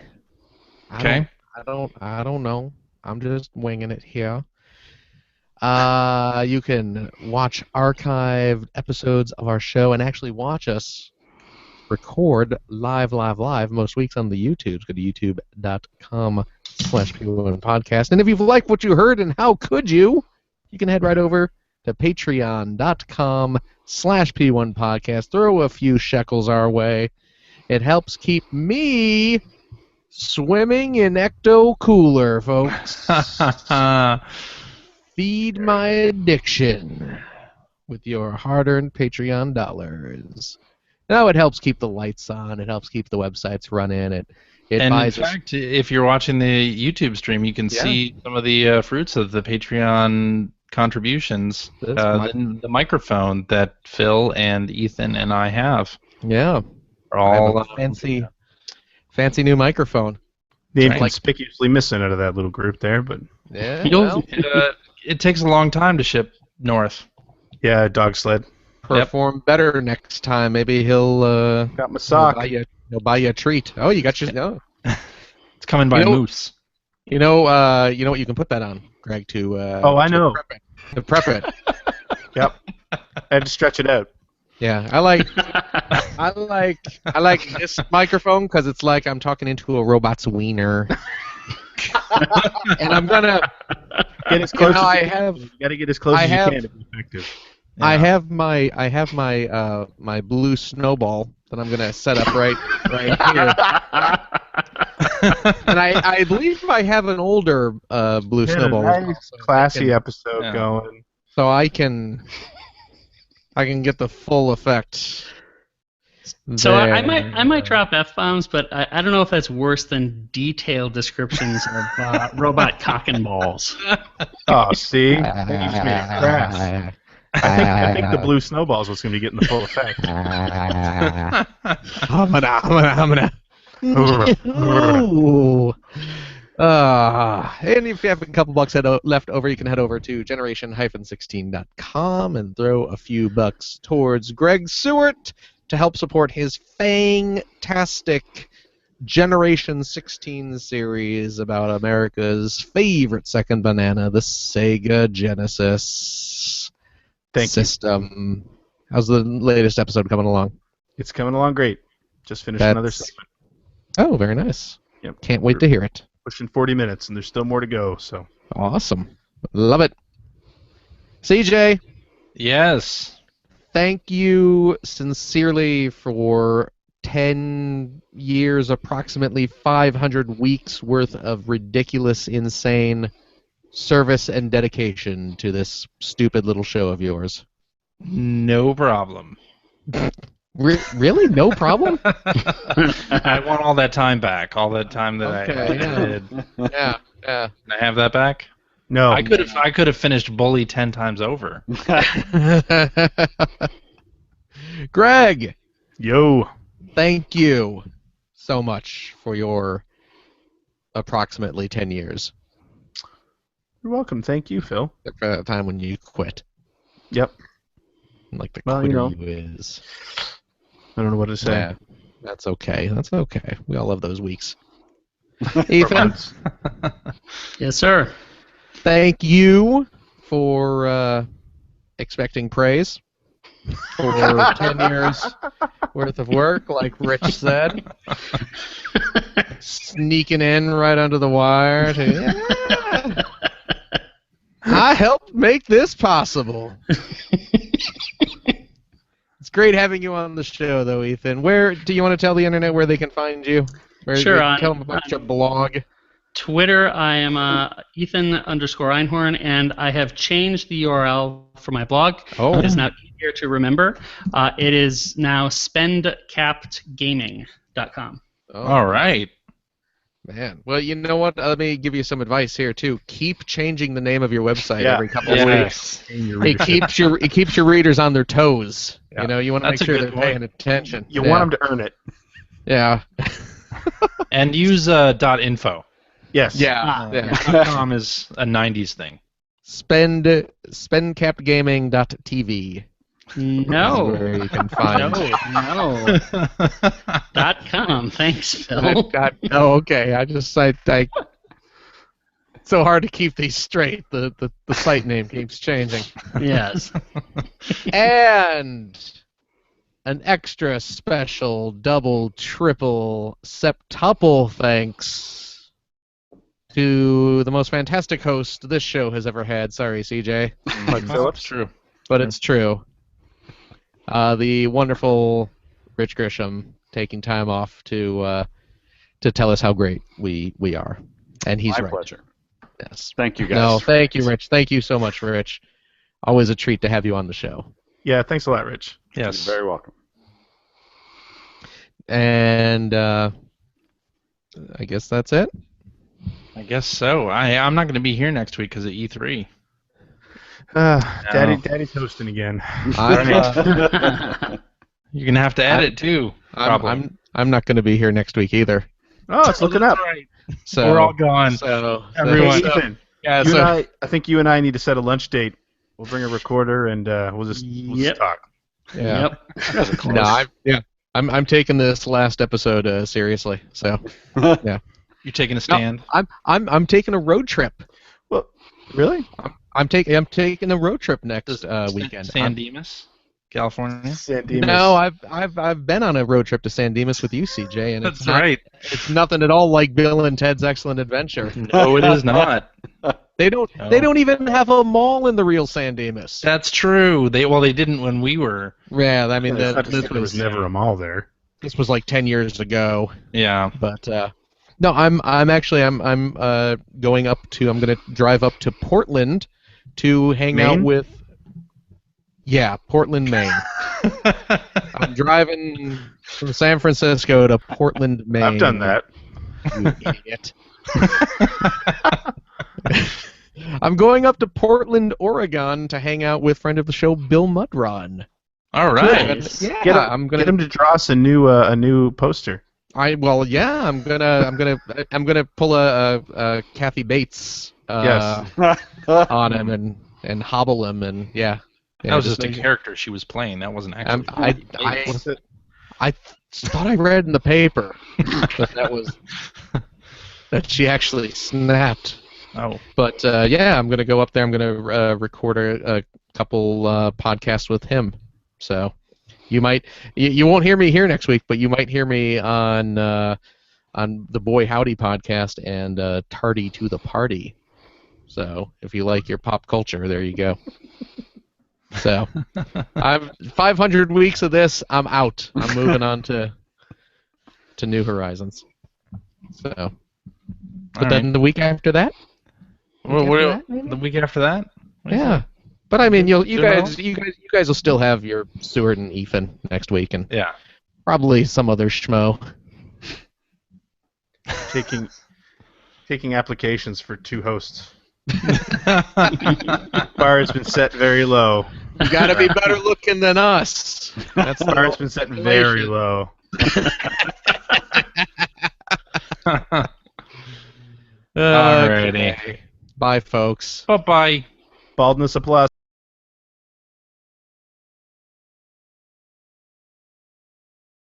Okay. I don't know. I'm just winging it here. You can watch archived episodes of our show and actually watch us record live most weeks on the YouTubes. Go to youtube.com/P1podcast. And if you've liked what you heard, and how could you can head right over to patreon.com/P1podcast. Throw a few shekels our way. It helps keep me swimming in Ecto Cooler, folks. Feed my addiction with your hard-earned Patreon dollars. Now it helps keep the lights on. It helps keep the websites running. It and buys in fact, if you're watching the YouTube stream, you can see some of the fruits of the Patreon contributions. The microphone that Phil and Ethan and I have. Yeah. Are all I have a fancy new microphone. Name conspicuously missing out of that little group there, but yeah, it takes a long time to ship north. Yeah, dog sled. Perform better next time. Maybe he'll got my sock. He'll buy you a treat. Oh, you got your It's coming by moose. You know what you can put that on, Greg, to I know. To prep it. Yep. I had to stretch it out. Yeah, I like this microphone because it's like I'm talking into a robot's wiener. And I'm gonna get as close as you can. You got to get as close as you can to be effective. Yeah. I have my my blue snowball that I'm gonna set up right here. And I believe I have an older blue snowball. Nice, classy episode going. So I can get the full effect. So I might drop F-bombs, but I don't know if that's worse than detailed descriptions of robot cock and balls. Oh, see? I think the blue snowballs was going to be getting the full effect. I'm gonna. Ooh. And if you have a couple bucks left over, you can head over to generation-16.com and throw a few bucks towards Greg Seward to help support his fantastic Generation 16 series about America's favorite second banana, the Sega Genesis system. How's the latest episode coming along? It's coming along great. Just finished another segment. Oh, very nice. Yep. Can't wait to hear it. Pushing 40 minutes, and there's still more to go. So awesome. Love it. CJ. Yes. Thank you sincerely for 10 years, approximately 500 weeks worth of ridiculous, insane service and dedication to this stupid little show of yours. No problem. Really? No problem? I want all that time back. All that time that I did. Yeah. Can I have that back? No. I could have finished Bully 10 times over. Greg. Yo. Thank you so much for your approximately 10 years. You're welcome. Thank you, Phil. For the time when you quit. Yep. Like the quitter you is. I don't know what to say. Yeah, that's okay. That's okay. We all love those weeks. Ethan? Yes, sir. Thank you for expecting praise for 10 years worth of work, like Rich said. Sneaking in right under the wire. I helped make this possible. It's great having you on the show, though, Ethan. Where do you want to tell the internet where they can find you? Sure. Tell them about your blog. Twitter, I am Ethan_Einhorn, and I have changed the URL for my blog. Oh. It is now easier to remember. It is now spendcappedgaming.com. Oh. All right. Man, well, you know what? Let me give you some advice here too. Keep changing the name of your website Yeah. every couple of weeks. It keeps your readers on their toes. Yeah. You know, you want to make That's a sure good they're point. paying attention. You want them to earn it. Yeah. And use .info. Yes. Yeah. yeah. .com is a 90s thing. Spendcapgaming.tv. No. Where you can find. No. .com. Thanks, Phil. Oh, okay. It's so hard to keep these straight. The site name keeps changing. Yes. And an extra special double, triple, septuple thanks to the most fantastic host this show has ever had. Sorry, CJ. Mike Phillips. True. But it's true. The wonderful Rich Grisham taking time off to tell us how great we are. And he's My right. pleasure. Yes. Thank you, guys. No, thank you, Rich. Thank you so much, Rich. Always a treat to have you on the show. Yeah, thanks a lot, Rich. Yes. You're very welcome. And I guess that's it. I guess so. I'm not going to be here next week because of E3. Daddy's hosting again. You're going to have to edit too. Probably. I'm not going to be here next week either. Oh, it's looking up. Right. So We're all gone. Everyone. Hey, Ethan, Yeah. you and I think you and I need to set a lunch date. We'll bring a recorder and we'll just talk. Yeah. Yep. No, I'm taking this last episode seriously. So You're taking a stand. I'm taking a road trip. Well, really? I'm taking a road trip next weekend. San Dimas, California. San Dimas. No, I've been on a road trip to San Dimas with you, CJ, and That's right. It's nothing at all like Bill and Ted's Excellent Adventure. No, it is not. They don't even have a mall in the real San Dimas. That's true. They didn't when we were. Yeah, I mean It's not to say there was never a mall there. This was like 10 years ago. Yeah. But no, I'm going up to. I'm going to drive up to Portland to hang out Maine? with. Yeah, Portland, Maine. I'm driving from San Francisco to Portland, Maine. I've done that. You idiot. I'm going up to Portland, Oregon to hang out with friend of the show Bill Mudron. All right. Nice. Yeah, Get I'm gonna get him to draw us a new poster. I'm gonna pull a Kathy Bates Yes. on him and hobble him and yeah. That was just a character she was playing. That wasn't actually. What's it? I thought I read in the paper that she actually snapped. Oh. But yeah, I'm gonna go up there. I'm gonna record a couple podcasts with him. So you won't hear me here next week, but you might hear me on the Boy Howdy podcast and Tardy to the Party. So if you like your pop culture, there you go. So I've 500 weeks of this. I'm out. I'm moving on to New Horizons. So, but then the week after that. The week after that? Yeah, but I mean, you guys will still have your Stuart and Ethan next week, and probably some other schmo. Taking applications for 2 hosts. Bar has been set very low. You gotta be better looking than us. That's the bar has been set very low. Alrighty. Bye, folks. Bye-bye. Baldness a plus.